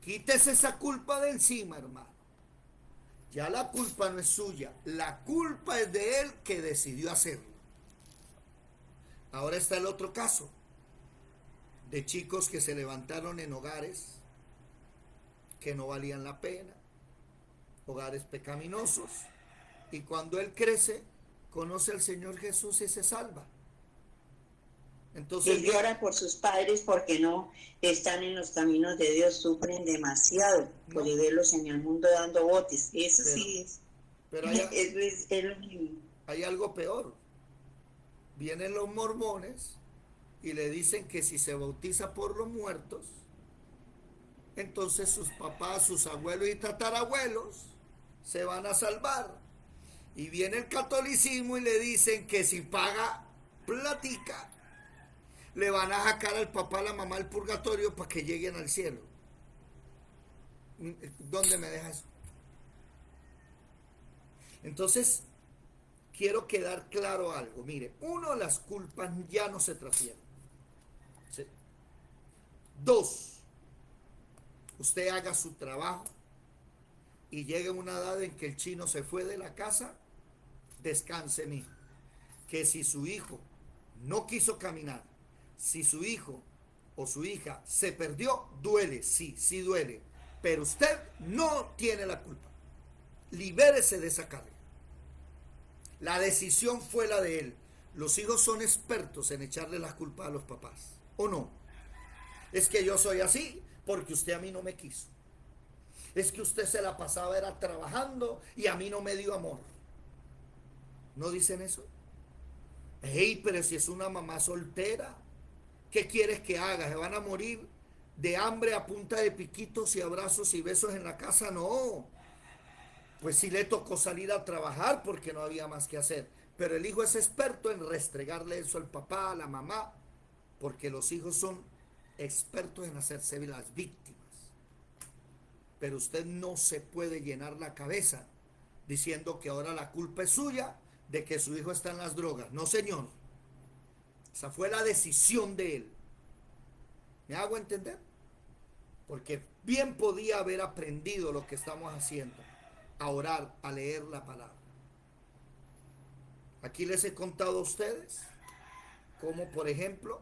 A: quítese esa culpa de encima, hermano. Ya la culpa no es suya, la culpa es de él que decidió hacerlo. Ahora está el otro caso, de chicos que se levantaron en hogares que no valían la pena, hogares pecaminosos, y cuando él crece, conoce al Señor Jesús y se salva. Entonces
G: Él llora por sus padres porque no están en los caminos de Dios, sufren demasiado por verlos en el mundo dando botes. Eso
A: Pero-
G: sí es.
A: Pero
G: Es lo mismo.
A: hay algo peor. Vienen los mormones y le dicen que si se bautiza por los muertos, entonces sus papás, sus abuelos y tatarabuelos se van a salvar. Y viene el catolicismo y le dicen que si paga platica, le van a sacar al papá, a la mamá al purgatorio para que lleguen al cielo. ¿Dónde me deja eso? Entonces, quiero quedar claro algo. Mire, uno, las culpas ya no se transfieren. ¿Sí? 2, usted haga su trabajo y llegue a una edad en que el chino se fue de la casa, descanse, mijo. Que si su hijo no quiso caminar, si su hijo o su hija se perdió, duele, sí duele. Pero usted no tiene la culpa. Libérese de esa carga. La decisión fue la de él. Los hijos son expertos en echarle la culpa a los papás, ¿o no? Es que yo soy así porque usted a mí no me quiso. Es que usted se la pasaba era trabajando y a mí no me dio amor. ¿No dicen eso? Hey, pero si es una mamá soltera, ¿qué quieres que haga? Se van a morir de hambre a punta de piquitos y abrazos y besos en la casa, no. Pues sí le tocó salir a trabajar porque no había más que hacer. Pero el hijo es experto en restregarle eso al papá, a la mamá, porque los hijos son expertos en hacerse las víctimas. Pero usted no se puede llenar la cabeza diciendo que ahora la culpa es suya de que su hijo está en las drogas. No, señor. Esa fue la decisión de él. ¿Me hago entender? Porque bien podía haber aprendido lo que estamos haciendo, a orar, a leer la palabra. Aquí les he contado a ustedes cómo, por ejemplo,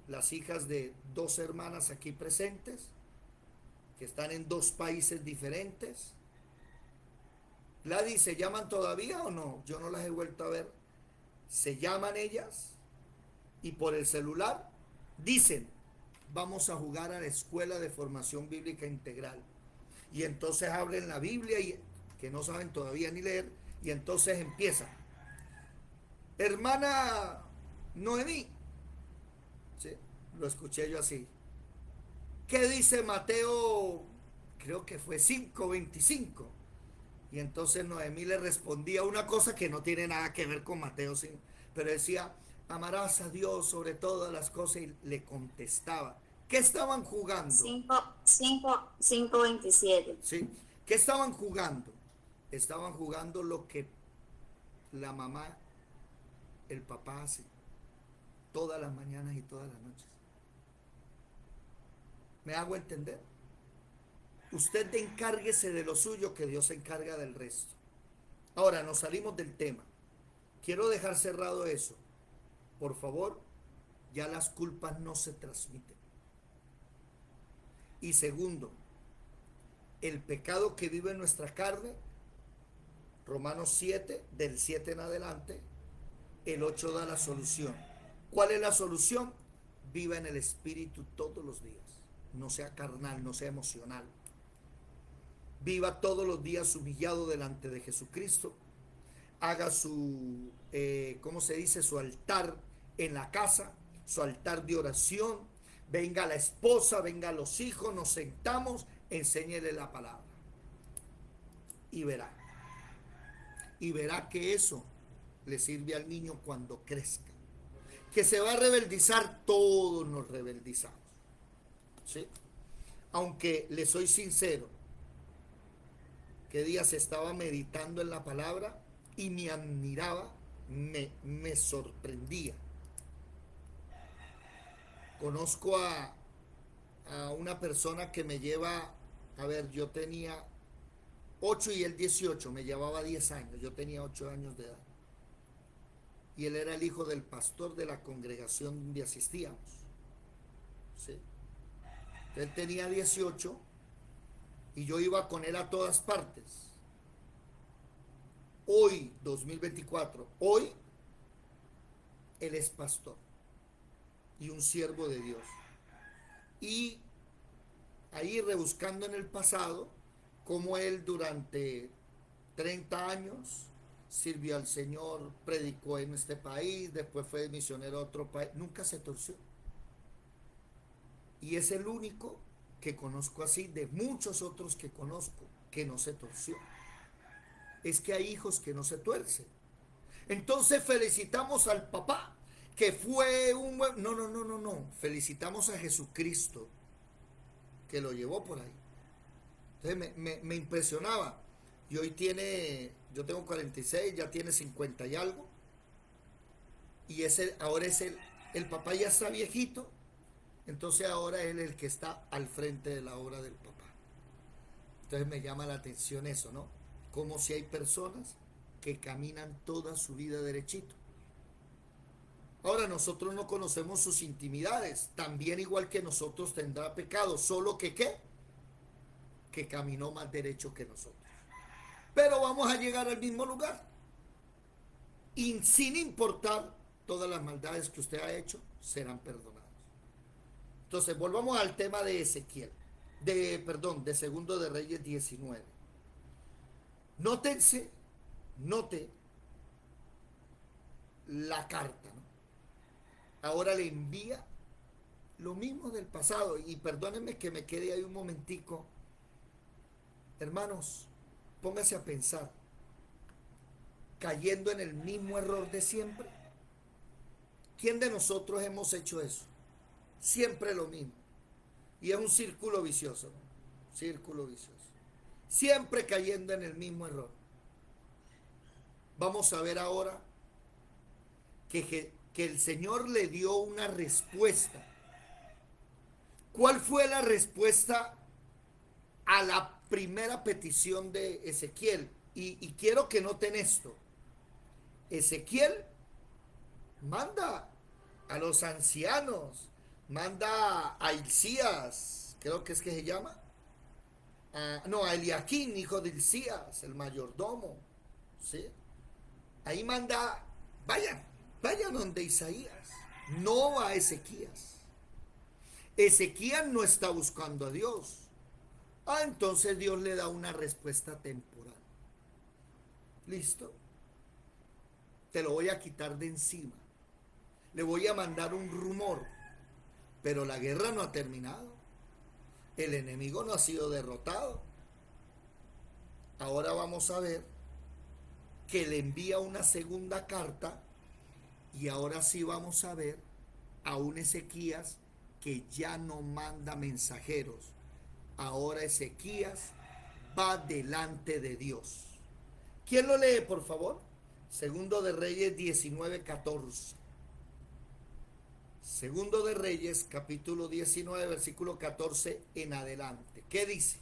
A: las hijas de dos hermanas aquí presentes, que están en dos países diferentes. Gladys, ¿se llaman todavía o no? Yo no las he vuelto a ver. Se llaman ellas y por el celular dicen: vamos a jugar a la escuela de formación bíblica integral. Y entonces abren la Biblia, y que no saben todavía ni leer, y entonces empiezan: hermana Noemí, ¿sí? Lo escuché yo así. ¿Qué dice Mateo? Creo que fue 5:25. Y entonces Noemí le respondía una cosa que no tiene nada que ver con Mateo, pero decía: amarás a Dios sobre todas las cosas, y le contestaba. ¿Qué estaban jugando?
B: 5:27.
A: Sí. ¿Qué estaban jugando? Estaban jugando lo que la mamá, el papá hace todas las mañanas y todas las noches. ¿Me hago entender? Usted encárguese de lo suyo, que Dios se encarga del resto. Ahora, nos salimos del tema. Quiero dejar cerrado eso. Por favor, ya las culpas no se transmiten. Y segundo, el pecado que vive en nuestra carne, Romanos 7, del 7 en adelante, el 8 da la solución. ¿Cuál es la solución? Viva en el Espíritu todos los días. No sea carnal, no sea emocional. Viva todos los días humillado delante de Jesucristo. Haga su, ¿cómo se dice? Su altar en la casa, su altar de oración. Venga la esposa, venga los hijos, nos sentamos, enséñele la palabra. Y verá. Y verá que eso le sirve al niño cuando crezca. Que se va a rebeldizar, todos nos rebeldizamos. ¿Sí? Aunque le soy sincero, que días estaba meditando en la palabra y me admiraba, me sorprendía. Conozco a una persona que me lleva, a ver, yo tenía 8 y él 18, me llevaba 10 años, yo tenía 8 años de edad. Y él era el hijo del pastor de la congregación donde asistíamos. ¿Sí? Él tenía 18 y yo iba con él a todas partes. Hoy, 2024, hoy, él es pastor y un siervo de Dios. Y ahí rebuscando en el pasado, como él durante 30 años sirvió al Señor, predicó en este país, después fue misionero a otro país, nunca se torció. Y es el único que conozco así, de muchos otros que conozco, que no se torció. Es que hay hijos que no se tuercen. Entonces felicitamos al papá, que fue un buen... No. Felicitamos a Jesucristo, que lo llevó por ahí. Entonces me impresionaba. Y hoy yo tengo 46, ya tiene 50 y algo. Y ahora es el papá ya está viejito. Entonces ahora él es el que está al frente de la obra del papá. Entonces me llama la atención eso, ¿no? Como si hay personas que caminan toda su vida derechito. Ahora nosotros no conocemos sus intimidades. También igual que nosotros tendrá pecado. Solo que ¿qué? Que caminó más derecho que nosotros. Pero vamos a llegar al mismo lugar. Y sin importar todas las maldades que usted ha hecho, serán perdonadas. Entonces, volvamos al tema de Ezequiel, de Segundo de Reyes 19. Note la carta, ¿no? Ahora le envía lo mismo del pasado. Y perdónenme que me quede ahí un momentico. Hermanos, póngase a pensar, cayendo en el mismo error de siempre. ¿Quién de nosotros hemos hecho eso? Siempre lo mismo. Y es un círculo vicioso, ¿no? Círculo vicioso. Siempre cayendo en el mismo error. Vamos a ver ahora que el Señor le dio una respuesta. ¿Cuál fue la respuesta a la primera petición de Ezequiel? Y quiero que noten esto. Ezequiel manda a los ancianos, manda a Hilcías, creo que es que se llama, a Eliaquín, hijo de Hilcías, el mayordomo, ¿sí? Ahí manda, vayan donde Isaías, no a Ezequías. Ezequías no está buscando a Dios. Entonces Dios le da una respuesta temporal. ¿Listo? Te lo voy a quitar de encima. Le voy a mandar un rumor, pero la guerra no ha terminado. El enemigo no ha sido derrotado. Ahora vamos a ver que le envía una segunda carta y ahora sí vamos a ver a un Ezequías que ya no manda mensajeros. Ahora Ezequías va delante de Dios. ¿Quién lo lee, por favor? Segundo de Reyes 19:14. Segundo de Reyes, capítulo 19, versículo 14 en adelante. ¿Qué dice?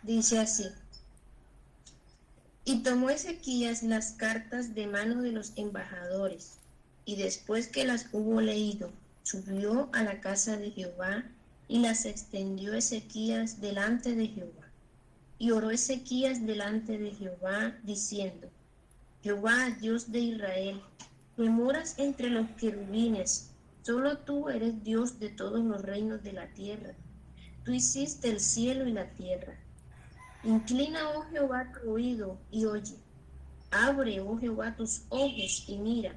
B: Dice así: y tomó Ezequías las cartas de mano de los embajadores, y después que las hubo leído, subió a la casa de Jehová, y las extendió Ezequías delante de Jehová. Y oró Ezequías delante de Jehová, diciendo: Jehová, Dios de Israel, que moras entre los querubines, solo tú eres Dios de todos los reinos de la tierra. Tú hiciste el cielo y la tierra. Inclina, oh Jehová, tu oído y oye. Abre, oh Jehová, tus ojos y mira,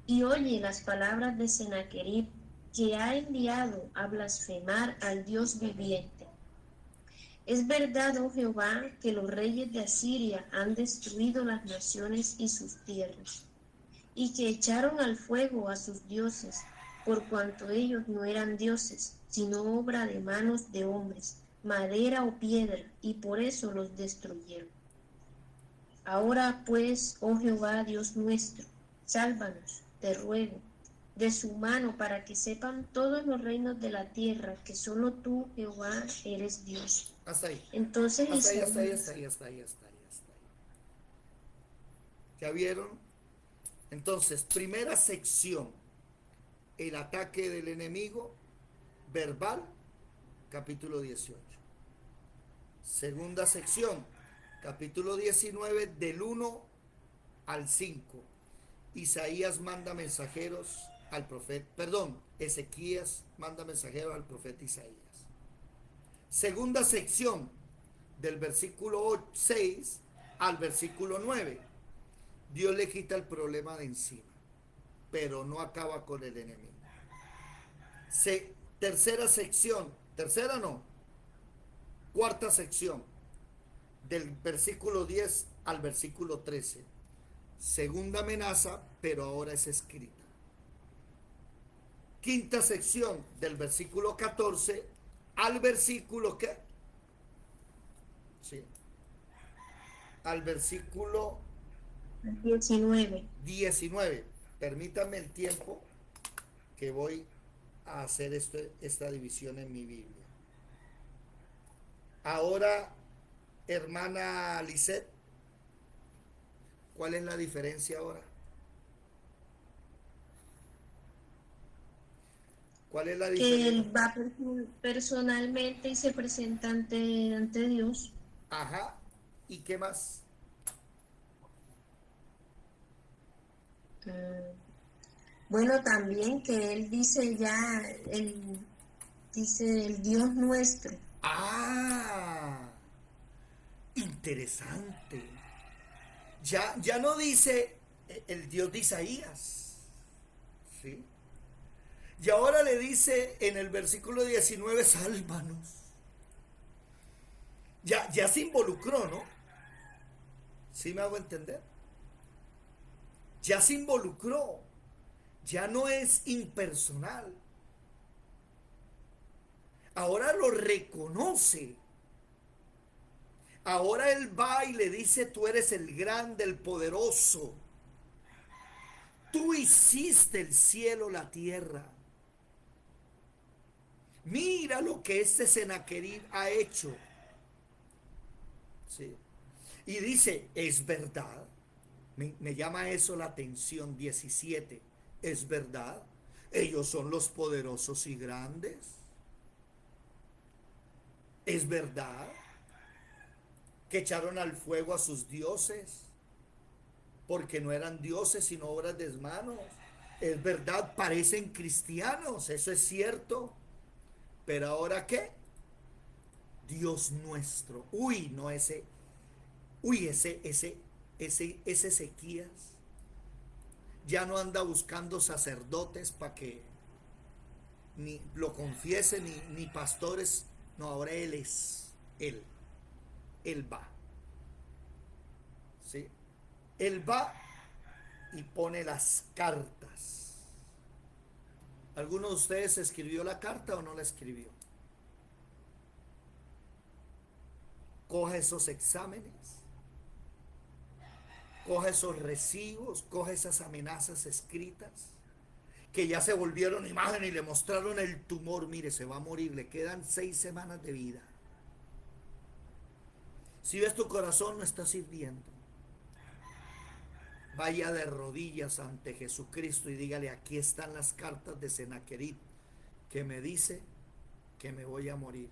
B: y oye las palabras de Sennacherib, que ha enviado a blasfemar al Dios viviente. Es verdad, oh Jehová, que los reyes de Asiria han destruido las naciones y sus tierras, y que echaron al fuego a sus dioses, por cuanto ellos no eran dioses, sino obra de manos de hombres, madera o piedra, y por eso los destruyeron. Ahora pues, oh Jehová, Dios nuestro, sálvanos, te ruego, de su mano, para que sepan todos los reinos de la tierra que solo tú, Jehová, eres Dios.
A: Hasta ahí.
B: Entonces
A: Hasta ahí. ¿Ya vieron? Entonces, primera sección, el ataque del enemigo verbal, capítulo 18. Segunda sección, capítulo 19, del 1 al 5. Isaías manda mensajeros al profeta, Ezequías manda mensajeros al profeta Isaías. Segunda sección, del versículo 6 al versículo 9. Dios le quita el problema de encima, pero no acaba con el enemigo. Tercera sección, cuarta sección, del versículo 10 al versículo 13. Segunda amenaza, pero ahora es escrita. Quinta sección, del versículo 14 al versículo ¿qué? Sí. Al versículo 19. Permítanme el tiempo que voy a hacer esta división en mi Biblia. Ahora, hermana Lisette, ¿cuál es la diferencia ahora? ¿Cuál es la diferencia?
B: Que él va personalmente y se presenta ante Dios.
A: Ajá. ¿Y qué más?
B: Bueno, también que él dice dice el Dios nuestro.
A: Interesante. Ya no dice el Dios de Isaías, ¿sí? Y ahora le dice en el versículo 19, sálvanos. Ya se involucró, ¿no? ¿Sí me hago entender? Ya se involucró. Ya no es impersonal. Ahora lo reconoce. Ahora él va y le dice, tú eres el grande, el poderoso. Tú hiciste el cielo, la tierra. Mira lo que este Sennacherib ha hecho. ¿Sí? Y dice, es verdad. Me llama eso la atención. 17. Es verdad. Ellos son los poderosos y grandes. Es verdad que echaron al fuego a sus dioses, porque no eran dioses sino obras de manos. Es verdad, parecen cristianos, eso es cierto. Pero ahora ¿qué? Dios nuestro. Ese Ezequías ya no anda buscando sacerdotes para que ni lo confiesen, ni pastores. No, ahora él va. ¿Sí? Él va y pone las cartas. ¿Alguno de ustedes escribió la carta o no la escribió? Coja esos exámenes, coja esos recibos, coja esas amenazas escritas, que ya se volvieron imagen y le mostraron el tumor. Mire, se va a morir, le quedan 6 semanas de vida. Si ves tu corazón no está sirviendo, vaya de rodillas ante Jesucristo y dígale, aquí están las cartas de Sennacherib, que me dice que me voy a morir,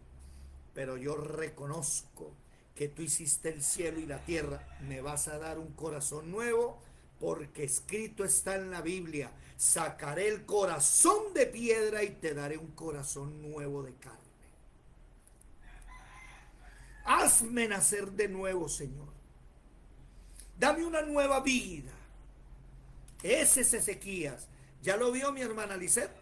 A: pero yo reconozco que tú hiciste el cielo y la tierra. Me vas a dar un corazón nuevo, porque escrito está en la Biblia, sacaré el corazón de piedra y te daré un corazón nuevo de carne. Hazme nacer de nuevo, Señor. Dame una nueva vida. Ese es Ezequías. ¿Ya lo vio mi hermana Lisette?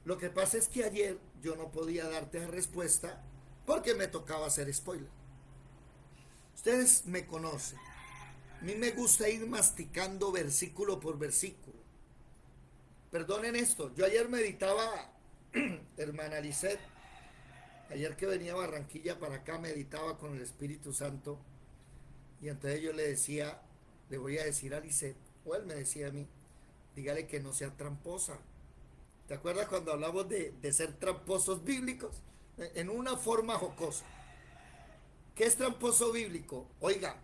A: Lo que pasa es que ayer yo no podía darte la respuesta porque me tocaba hacer spoiler. Ustedes me conocen. A mí me gusta ir masticando versículo por versículo. Perdonen esto. Yo ayer meditaba, hermana Lisette, ayer que venía a Barranquilla para acá, meditaba con el Espíritu Santo. Y entonces yo le decía, le voy a decir a Lisette, o él me decía a mí, dígale que no sea tramposa. ¿Te acuerdas cuando hablamos de ser tramposos bíblicos? En una forma jocosa. ¿Qué es tramposo bíblico? Oiga,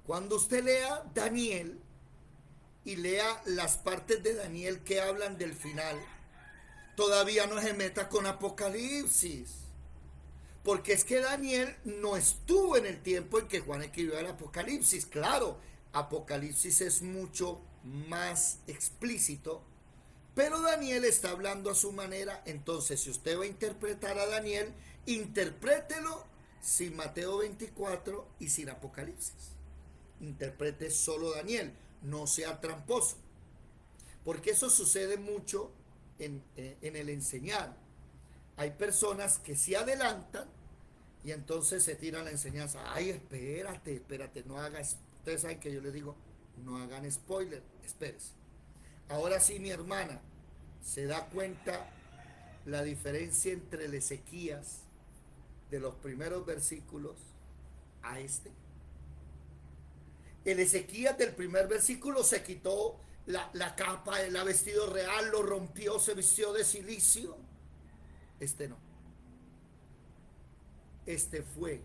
A: cuando usted lea Daniel y lea las partes de Daniel que hablan del final, todavía no se meta con Apocalipsis. Porque es que Daniel no estuvo en el tiempo en que Juan escribió el Apocalipsis. Claro, Apocalipsis es mucho más explícito, pero Daniel está hablando a su manera. Entonces, si usted va a interpretar a Daniel, interprételo sin Mateo 24 y sin Apocalipsis. Interprete solo Daniel, no sea tramposo. Porque eso sucede mucho en el enseñar. Hay personas que se adelantan y entonces se tiran la enseñanza. Ay, espérate, no hagas. Ustedes saben que yo les digo, no hagan spoiler, espérese. Ahora sí, mi hermana, ¿se da cuenta la diferencia entre el Ezequías de los primeros versículos a este? El Ezequías del primer versículo se quitó la capa, el vestido real, lo rompió, se vistió de cilicio. Este no. Este fue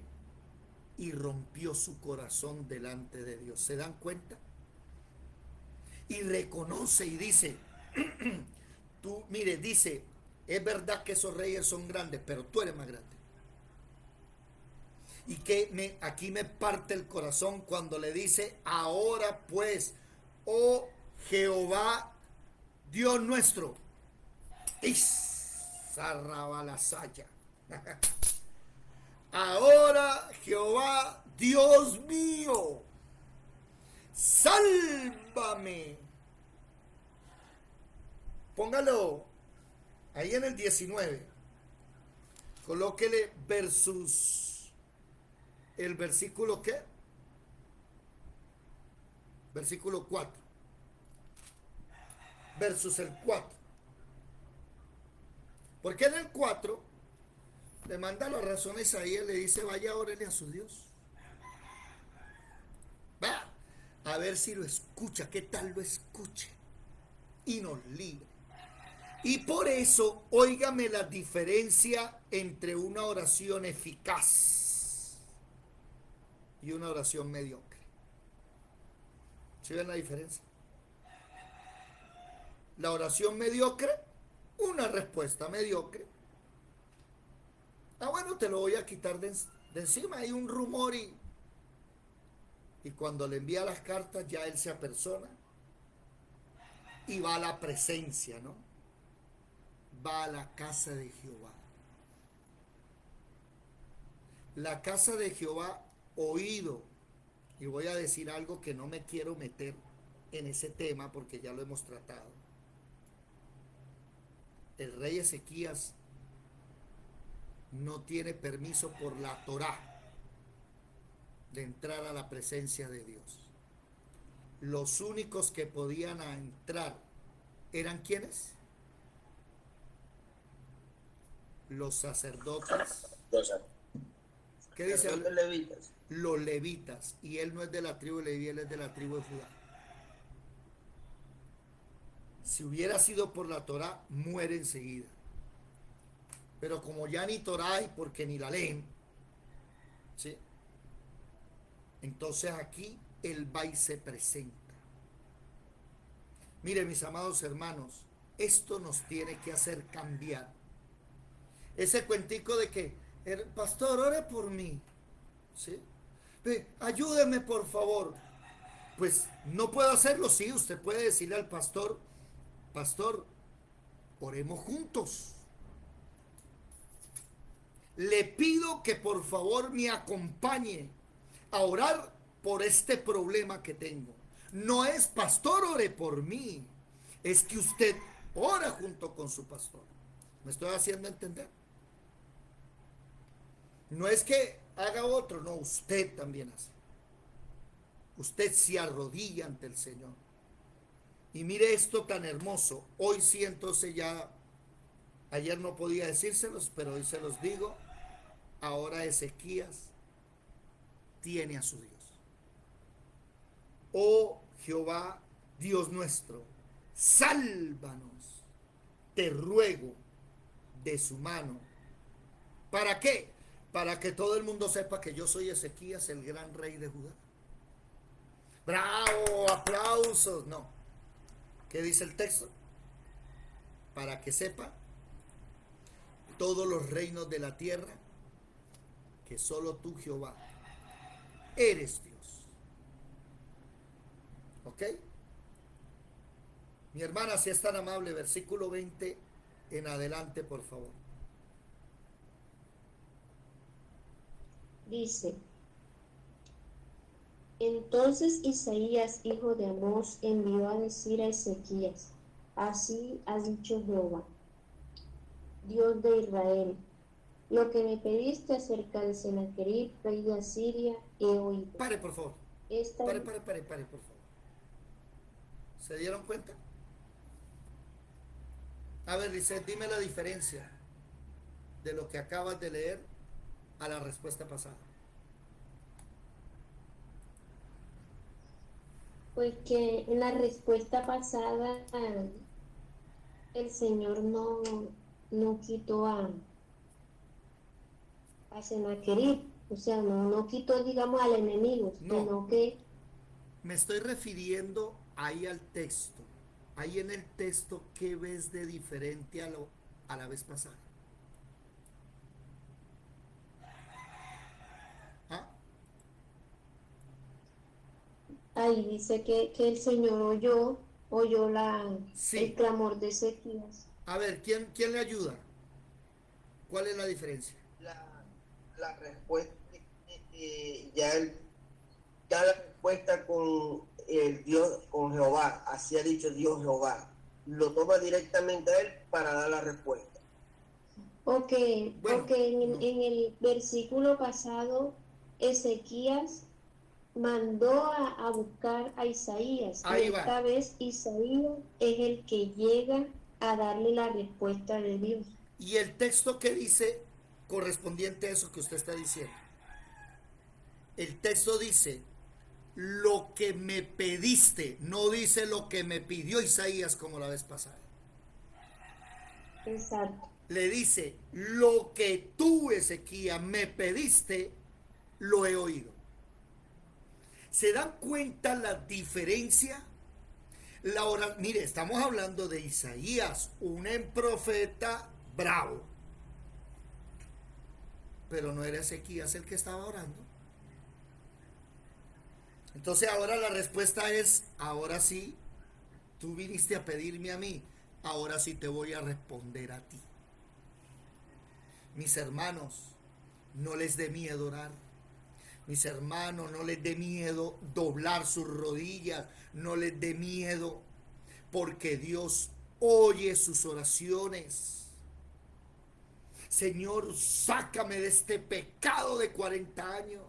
A: y rompió su corazón delante de Dios. ¿Se dan cuenta? Y reconoce y dice, dice, es verdad que esos reyes son grandes, pero tú eres más grande. Y que aquí me parte el corazón cuando le dice, ahora pues, oh Jehová, Dios nuestro, Sarrabalasaya. Ahora Jehová, Dios mío, sálvame. póngalo ahí en el 19. Colóquele versus el versículo ¿qué? Versículo 4. Versus el 4. Porque en el 4 le manda las razones a ella, le dice, vaya, órele a su Dios. Va, a ver si lo escucha, qué tal lo escuche. Y nos libre. Y por eso, óigame la diferencia entre una oración eficaz y una oración mediocre. ¿Sí ven la diferencia? La oración mediocre, una respuesta mediocre. Ah, bueno, te lo voy a quitar de encima. Hay un rumor y cuando le envía las cartas ya él se apersona y va a la presencia, ¿no? Va a la casa de Jehová. La casa de Jehová, oído, y voy a decir algo que no me quiero meter en ese tema porque ya lo hemos tratado. El rey Ezequías no tiene permiso por la Torá de entrar a la presencia de Dios. Los únicos que podían entrar eran ¿quiénes? Los sacerdotes. ¿Qué dice?
H: Los levitas.
A: Los levitas. Y él no es de la tribu de Leví, él es de la tribu de Judá. Si hubiera sido por la Torá, muere enseguida. Pero como ya ni Torá hay, porque ni la leen, ¿sí? Entonces aquí él va y se presenta. Mire, mis amados hermanos, esto nos tiene que hacer cambiar. Ese cuentico de que el pastor, ore por mí, ¿sí? Ayúdeme por favor. Pues no puedo hacerlo, sí, usted puede decirle al pastor, pastor, oremos juntos. Le pido que por favor me acompañe a orar por este problema que tengo. No es pastor, ore por mí. Es que usted ora junto con su pastor. ¿Me estoy haciendo entender? No es que haga otro, no, usted también hace. Usted se arrodilla ante el Señor. Y mire esto tan hermoso. Hoy sí, entonces ya, ayer no podía decírselos, pero hoy se los digo. Ahora Ezequías tiene a su Dios. Oh Jehová, Dios nuestro, sálvanos, te ruego, de su mano. ¿Para qué? Para que todo el mundo sepa que yo soy Ezequías, el gran rey de Judá. ¡Bravo! ¡Aplausos! No. ¿Qué dice el texto? Para que sepa todos los reinos de la tierra que solo tú, Jehová, eres Dios. ¿Ok? Mi hermana, si es tan amable, versículo 20 en adelante, por favor.
B: Dice: Entonces Isaías, hijo de Amós, envió a decir a Ezequías: Así ha dicho Jehová, Dios de Israel, lo que me pediste acerca de Sennacherib, rey de Asiria, he oído.
A: Pare, por favor. Pare, por favor. ¿Se dieron cuenta? A ver, Lisette, dime la diferencia de lo que acabas de leer a la respuesta pasada.
B: Pues que en la respuesta pasada el Señor no quitó a Sennacherib, o sea, no quitó, digamos, al enemigo,
A: No.
B: sino que
A: Me estoy refiriendo ahí al texto. Ahí en el texto, ¿qué ves de diferente a la vez pasada? ¿Ah?
B: ahí dice que el Señor oyó
A: Sí.
B: el clamor de Ezequías.
A: A ver, ¿quién le ayuda? ¿Cuál es la diferencia?
H: La respuesta, ya la respuesta con el Dios, con Jehová, así ha dicho Dios Jehová. lo toma directamente a él para dar la respuesta.
B: Ok,
A: Bueno,
B: porque
A: no.
B: en el versículo pasado, Ezequías mandó a buscar a Isaías, y
A: Ahí va.
B: esta vez Isaías es el que llega a darle la respuesta de Dios.
A: Y el texto que dice correspondiente a eso que usted está diciendo. El texto dice, lo que me pediste, no dice lo que me pidió Isaías como la vez pasada.
B: Exacto.
A: Le dice, lo que tú, Ezequías, me pediste, lo he oído. ¿Se dan cuenta la diferencia? Mire, estamos hablando de Isaías, un profeta bravo. Pero no era Ezequías el que estaba orando. Entonces ahora la respuesta es, ahora sí, tú viniste a pedirme a mí, ahora sí te voy a responder a ti. Mis hermanos, no les dé miedo orar. Mis hermanos, no les dé miedo doblar sus rodillas, no les dé miedo, porque Dios oye sus oraciones. Señor, sácame de este pecado de 40 años.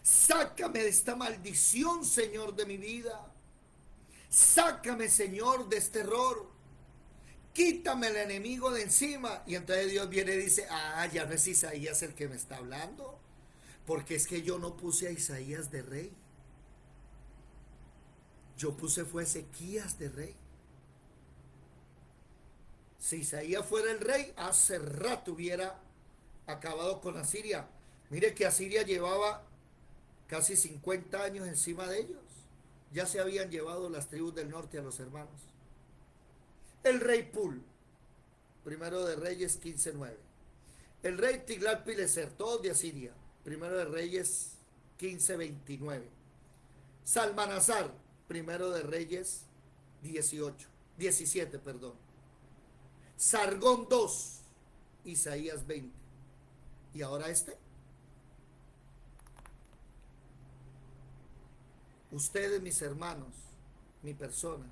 A: Sácame de esta maldición, Señor, de mi vida. Sácame, Señor, de este error. Quítame el enemigo de encima. Y entonces Dios viene y dice, ya no es Isaías el que me está hablando. Porque es que yo no puse a Isaías de rey. Yo puse fue a Ezequías de rey. Si Isaías fuera el rey, hace rato hubiera acabado con Asiria. Mire que Asiria llevaba casi 50 años encima de ellos. Ya se habían llevado las tribus del norte a los hermanos. El rey Pul, primero de Reyes 15:9. El rey Tiglat-Pileser, todos de Asiria, primero de Reyes 15:29. Salmanasar, primero de Reyes 17. Sargón 2, Isaías 20. Y ahora ustedes, mis hermanos, mi persona,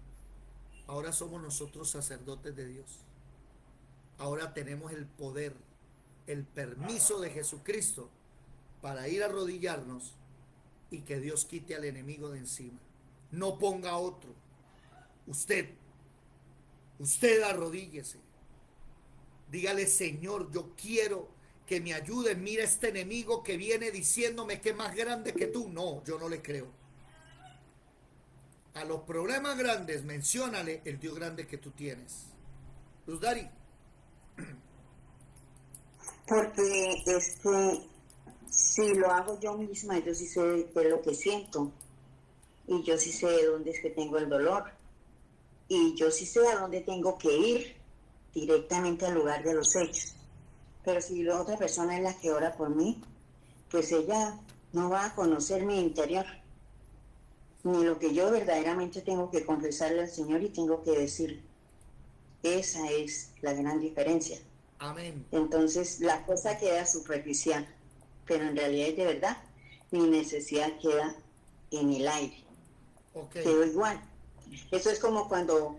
A: ahora somos nosotros sacerdotes de Dios. Ahora tenemos el poder, el permiso de Jesucristo para ir a arrodillarnos y que Dios quite al enemigo de encima. No ponga a otro. Usted arrodíllese. Dígale, Señor, yo quiero que me ayude. Mira este enemigo que viene diciéndome que es más grande que tú. No, yo no le creo. A los problemas grandes, menciónale el Dios grande que tú tienes. Luz Dari.
G: Porque si lo hago yo misma, yo sí sé qué es lo que siento. Y yo sí sé de dónde es que tengo el dolor. Y yo sí sé a dónde tengo que ir directamente al lugar de los hechos. Pero si la otra persona es la que ora por mí, pues ella no va a conocer mi interior, ni lo que yo verdaderamente tengo que confesarle al Señor y tengo que decir. Esa es la gran diferencia.
A: Amén.
G: Entonces la cosa queda superficial, pero en realidad es de verdad. Mi necesidad queda en el aire.
A: Okay.
G: Quedó igual. Eso es como cuando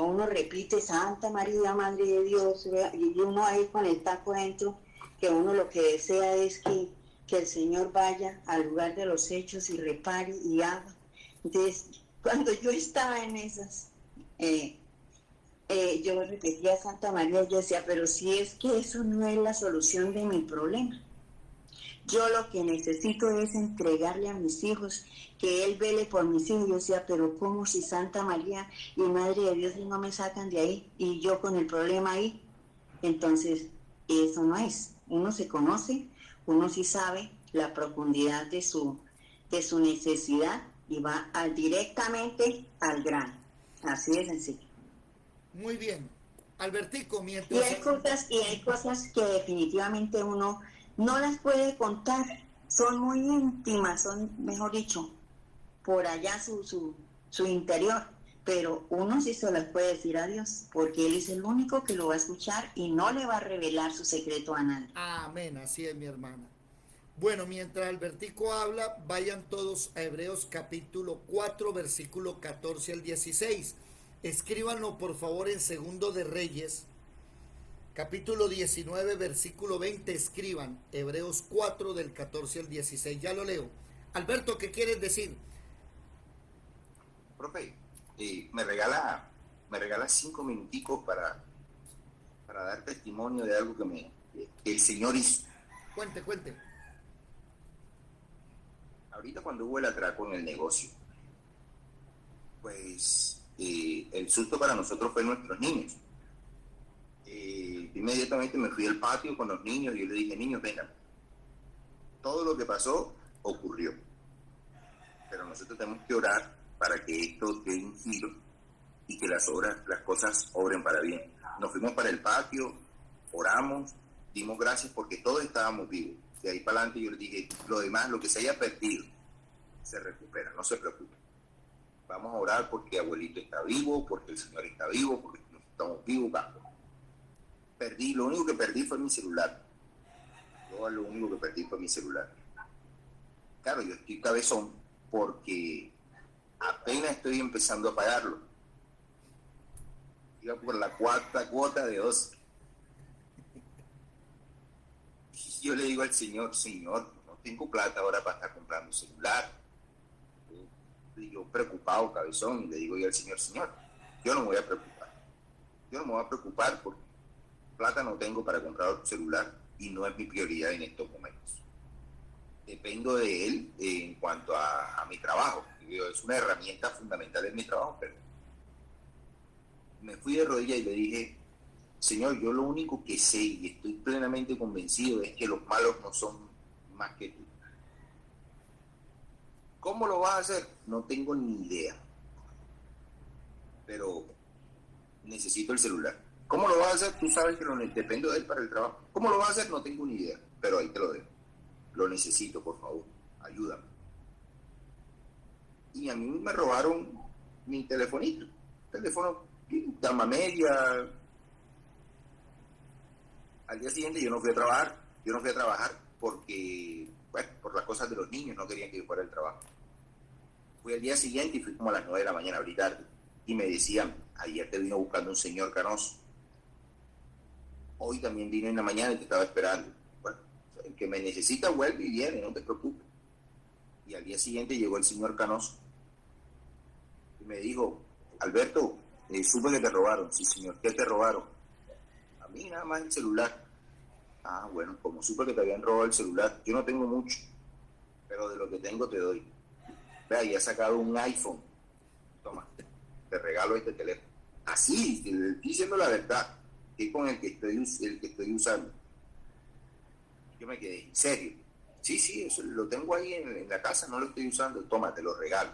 G: uno repite Santa María, Madre de Dios, y uno ahí con el taco dentro, que uno lo que desea es que el Señor vaya al lugar de los hechos y repare y haga. Entonces, cuando yo estaba en esas, yo repetía Santa María, yo decía, pero si es que eso no es la solución de mi problema. Yo lo que necesito es entregarle a mis hijos, que Él vele por mis hijos. Yo decía, pero ¿cómo si Santa María y Madre de Dios no me sacan de ahí y yo con el problema ahí? Entonces, eso no es. Uno se conoce, uno sí sabe la profundidad de su necesidad y va directamente al grano. Así de sencillo.
A: Muy bien. Albertico, mientras...
G: Y hay cosas que definitivamente uno no las puede contar, son muy íntimas, son, mejor dicho, por allá su interior, pero uno sí se las puede decir a Dios, porque Él es el único que lo va a escuchar y no le va a revelar su secreto a nadie.
A: Amén, así es, mi hermana. Bueno, mientras Albertico habla, vayan todos a Hebreos capítulo 4, versículo 14 al 16. Escríbanlo por favor en Segundo de Reyes, capítulo 19, versículo 20. Escriban Hebreos 4 del 14 al 16. Ya lo leo. Alberto, ¿qué quieres decir?
C: Profe, me regala 5 minuticos para dar testimonio de algo que el Señor hizo.
A: Cuente.
C: Ahorita cuando hubo el atraco en el negocio, pues el susto para nosotros fue nuestros niños. Inmediatamente me fui al patio con los niños y yo le dije, niños, vengan. Todo lo que pasó ocurrió. Pero nosotros tenemos que orar para que esto dé un giro y que las cosas obren para bien. Nos fuimos para el patio, oramos, dimos gracias porque todos estábamos vivos. De ahí para adelante yo les dije, lo demás, lo que se haya perdido, se recupera, no se preocupen. Vamos a orar porque abuelito está vivo, porque el Señor está vivo, porque estamos vivos. Lo único que perdí fue mi celular. Lo único que perdí fue mi celular. Claro, yo estoy cabezón porque apenas estoy empezando a pagarlo. Iba por la cuarta cuota de 2. Y yo le digo al Señor, no tengo plata ahora para estar comprando un celular. Y yo preocupado, cabezón, y le digo yo al Señor, yo no me voy a preocupar. Yo no me voy a preocupar porque plata no tengo para comprar otro celular y no es mi prioridad en estos momentos. Dependo de él en cuanto a mi trabajo. Es una herramienta fundamental en mi trabajo, pero me fui de rodillas y le dije, Señor, yo lo único que sé y estoy plenamente convencido es que los malos no son más que tú. ¿Cómo lo vas a hacer? No tengo ni idea. Pero necesito el celular. ¿Cómo lo vas a hacer? Tú sabes que dependo de él para el trabajo. ¿Cómo lo vas a hacer? No tengo ni idea. Pero ahí te lo dejo. Lo necesito, por favor. Ayúdame. Y a mí me robaron mi telefonito. Teléfono gama media. Al día siguiente yo no fui a trabajar porque, bueno, por las cosas de los niños no querían que yo fuera al trabajo. Fui al día siguiente y fui como a las 9 de la mañana a abrir tarde. Y me decían, ayer te vino buscando un señor canoso. Hoy también vino en la mañana y te estaba esperando. Bueno, el que me necesita vuelve y viene, no te preocupes. Y al día siguiente llegó el señor canoso. Y me dijo, Alberto, supe que te robaron. Sí, señor, ¿qué te robaron? A mí nada más el celular. Ah, bueno, como supe que te habían robado el celular, yo no tengo mucho, pero de lo que tengo te doy. Vea, y ha sacado un iPhone. Toma, te regalo este teléfono. Así, te estoy diciendo la verdad, que es con el que estoy usando. Yo me quedé, ¿en serio? Sí, eso lo tengo ahí en la casa, no lo estoy usando. Toma, te lo regalo.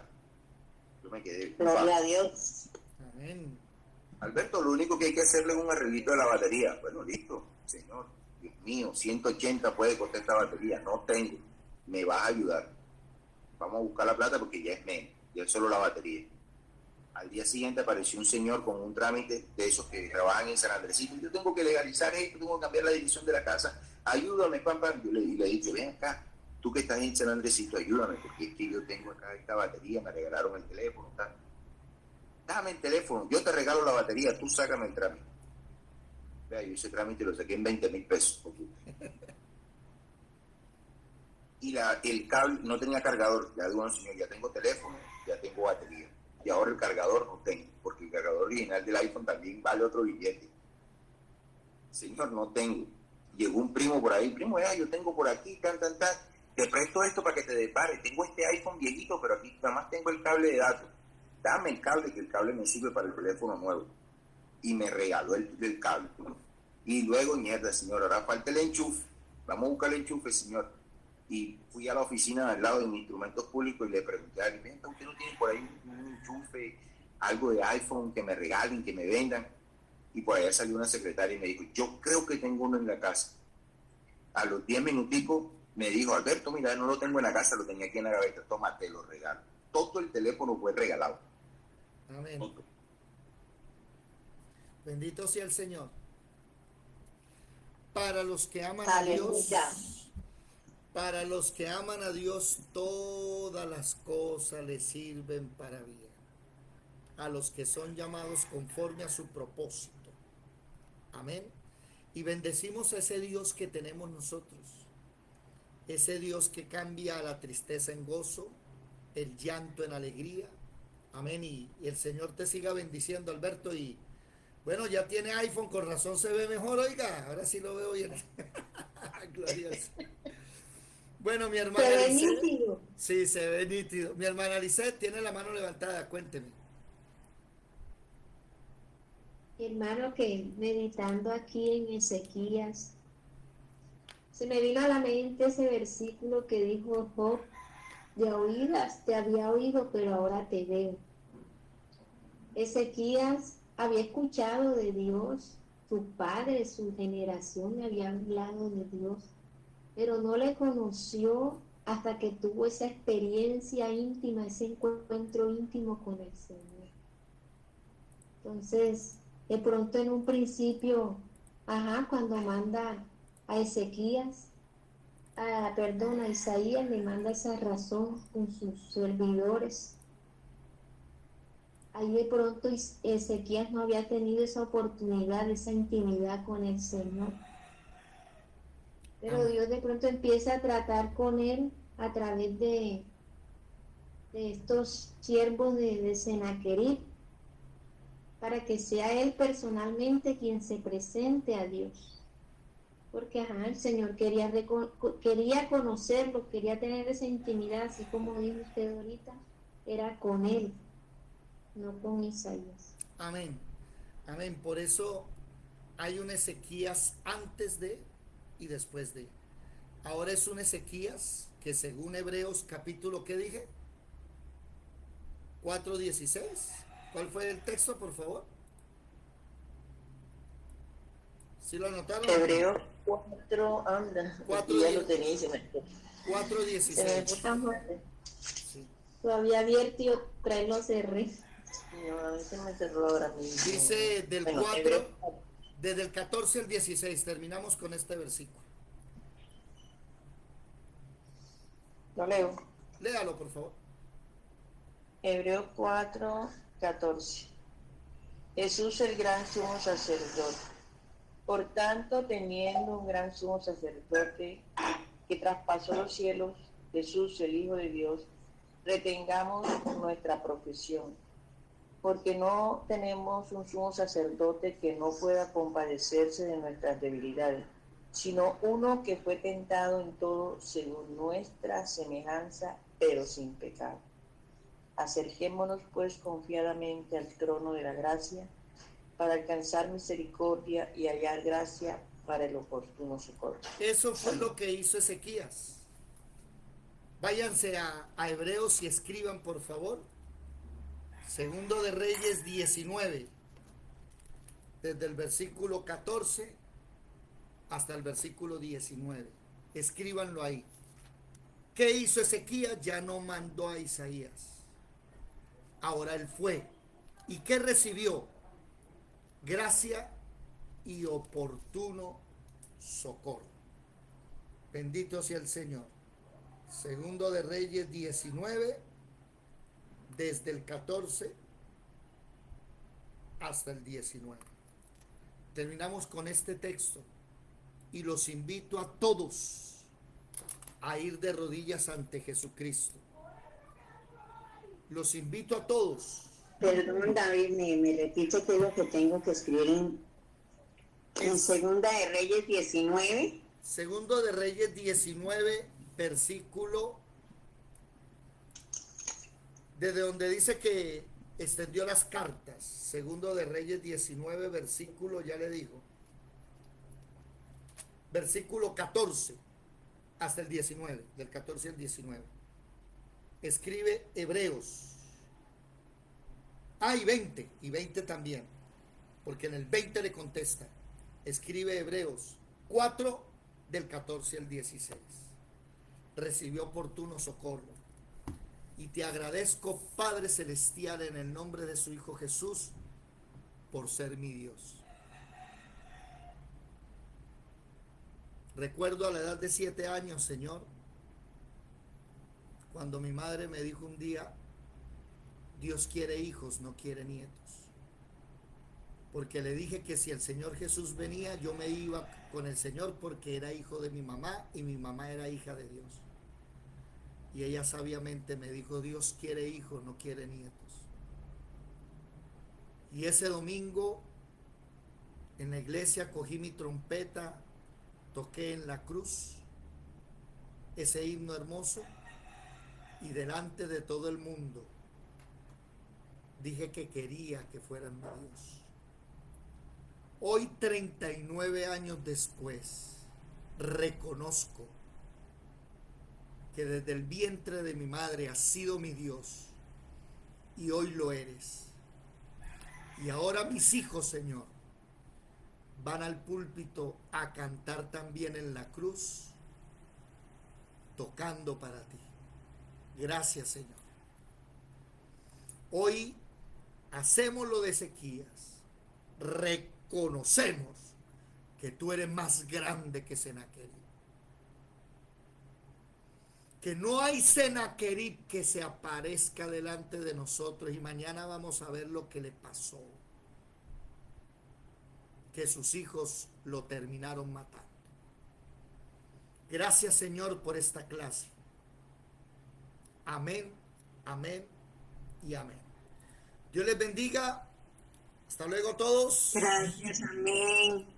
C: Yo me quedé.
G: Gloria a Dios.
A: Amén.
C: Alberto, lo único que hay que hacerle es un arreglito de la batería. Bueno, listo, señor. Dios mío, 180 puede costar esta batería. No tengo. Me vas a ayudar. Vamos a buscar la plata porque ya es menos. Ya es solo la batería. Al día siguiente apareció un señor con un trámite de esos que trabajan en San Andresito. Yo tengo que legalizar esto, tengo que cambiar la dirección de la casa. Ayúdame, papá. Yo le he dicho, ven acá. Tú que estás en San Andresito, ayúdame, porque es que yo tengo acá esta batería, me regalaron el teléfono, tal. Dame el teléfono, yo te regalo la batería, tú sácame el trámite. Vea, yo ese trámite lo saqué en 20,000 pesos. Y el cable no tenía cargador. Ya digo, no, señor, ya tengo teléfono, ya tengo batería. Y ahora el cargador no tengo, porque el cargador original del iPhone también vale otro billete. Señor, no tengo. Llegó un primo por ahí, primo, yo tengo por aquí, te presto esto para que te depare. Tengo este iPhone viejito, pero aquí nada más tengo el cable de datos. Dame el cable, que el cable me sirve para el teléfono nuevo. Y me regaló el cable. Y luego, mierda, señor, ahora falta el enchufe. Vamos a buscar el enchufe, señor. Y fui a la oficina al lado de mis instrumentos públicos y le pregunté a alguien, ¿usted no tiene por ahí un enchufe, algo de iPhone que me regalen, que me vendan? Y por allá salió una secretaria y me dijo, yo creo que tengo uno en la casa. A los 10 minuticos me dijo, Alberto, mira, no lo tengo en la casa, lo tenía aquí en la gaveta, toma, te lo regalo. Todo el teléfono fue regalado.
A: Amén. Bendito sea el Señor. Para los que aman a Dios, para los que aman a Dios, todas las cosas les sirven para bien. a los que son llamados conforme a su propósito. Amén. Y bendecimos a ese Dios que tenemos nosotros, ese Dios que cambia la tristeza en gozo, el llanto en alegría. Amén. Y el Señor te siga bendiciendo, Alberto. Y bueno, ya tiene iPhone, con razón se ve mejor, oiga. Ahora sí lo veo bien. Gloria al Señor. Bueno, mi hermana
B: Se ve
A: Lisette.
B: nítido.
A: Sí, se ve nítido. Mi hermana Lisette tiene la mano levantada, cuénteme.
B: Hermano, que meditando aquí en Ezequías, se me vino a la mente ese versículo que dijo Job: de oídas te había oído, pero ahora te veo. Ezequías había escuchado de Dios, sus padres, su generación le habían hablado de Dios, pero no le conoció hasta que tuvo esa experiencia íntima, ese encuentro íntimo con el Señor. Entonces, de pronto en un principio, cuando manda a Ezequías, a Isaías, le manda esa razón con sus servidores. Ahí de pronto Ezequías no había tenido esa oportunidad, esa intimidad con el Señor. Pero Dios de pronto empieza a tratar con él a través de estos siervos de Sennacherib, para que sea él personalmente quien se presente a Dios. Porque el Señor quería conocerlo, quería tener esa intimidad, así como dijo usted ahorita, era con él, no con Isaías.
A: Amén. Amén. Por eso hay un Ezequías antes de y después de. Ahora es un Ezequías que, según Hebreos capítulo, ¿qué dije? 4:16. ¿Cuál fue el texto, por favor? ¿Sí lo anotaron?
I: Hebreos 4, anda,
A: 4,
I: ya lo tenía y se me
A: 4:16. Sí.
B: Todavía abierto y otra vez lo cerré.
I: No, a veces me cerró ahora mismo.
A: Dice del
I: Bueno,
A: 4, desde el 14 al 16. Terminamos con este versículo.
I: Lo leo.
A: Léalo, por favor.
I: Hebreos 4, 14. Jesús el gran sumo sacerdote. Por tanto, teniendo un gran sumo sacerdote que traspasó los cielos, Jesús, el Hijo de Dios, retengamos nuestra profesión, porque no tenemos un sumo sacerdote que no pueda compadecerse de nuestras debilidades, sino uno que fue tentado en todo según nuestra semejanza, pero sin pecado. Acerquémonos pues confiadamente al trono de la gracia, para alcanzar misericordia y hallar gracia para el oportuno socorro.
A: Eso fue lo que hizo Ezequías. Váyanse a Hebreos y escriban, por favor. Segundo de Reyes 19, desde el versículo 14 hasta el versículo 19. Escríbanlo ahí. ¿Qué hizo Ezequías? Ya no mandó a Isaías. Ahora él fue. ¿Y qué recibió? Gracia y oportuno socorro. Bendito sea el Señor. Segundo de Reyes 19, desde el 14 hasta el 19. Terminamos con este texto y los invito a todos a ir de rodillas ante Jesucristo. Los invito a todos.
G: Perdón, David, me repite qué es lo que tengo que escribir en Segunda de Reyes 19.
A: Segundo de Reyes 19, versículo, desde donde dice que extendió las cartas. Segundo de Reyes 19, versículo, ya le digo, versículo 14 hasta el 19, del 14 al 19. Escribe Hebreos. Y 20 también, porque en el 20 le contesta. Escribe Hebreos 4, del 14 al 16. Recibió oportuno socorro. Y te agradezco, Padre Celestial, en el nombre de su Hijo Jesús, por ser mi Dios. Recuerdo a la edad de 7 años, Señor, cuando mi madre me dijo un día: Dios quiere hijos, no quiere nietos. Porque le dije que si el Señor Jesús venía, yo me iba con el Señor porque era hijo de mi mamá y mi mamá era hija de Dios. Y ella sabiamente me dijo, Dios quiere hijos, no quiere nietos. Y ese domingo en la iglesia cogí mi trompeta, toqué en la cruz ese himno hermoso y delante de todo el mundo dije que quería que fueran de Dios. Hoy, 39 años después, reconozco que desde el vientre de mi madre has sido mi Dios y hoy lo eres. Y ahora mis hijos, Señor, van al púlpito a cantar también en la cruz, tocando para ti. Gracias, Señor. Hoy hacemos lo de Ezequías. Reconocemos que tú eres más grande que Sennacherib. Que no hay Sennacherib que se aparezca delante de nosotros y mañana vamos a ver lo que le pasó. Que sus hijos lo terminaron matando. Gracias, Señor, por esta clase. Amén, amén y amén. Dios les bendiga. Hasta luego todos.
G: Gracias, amén.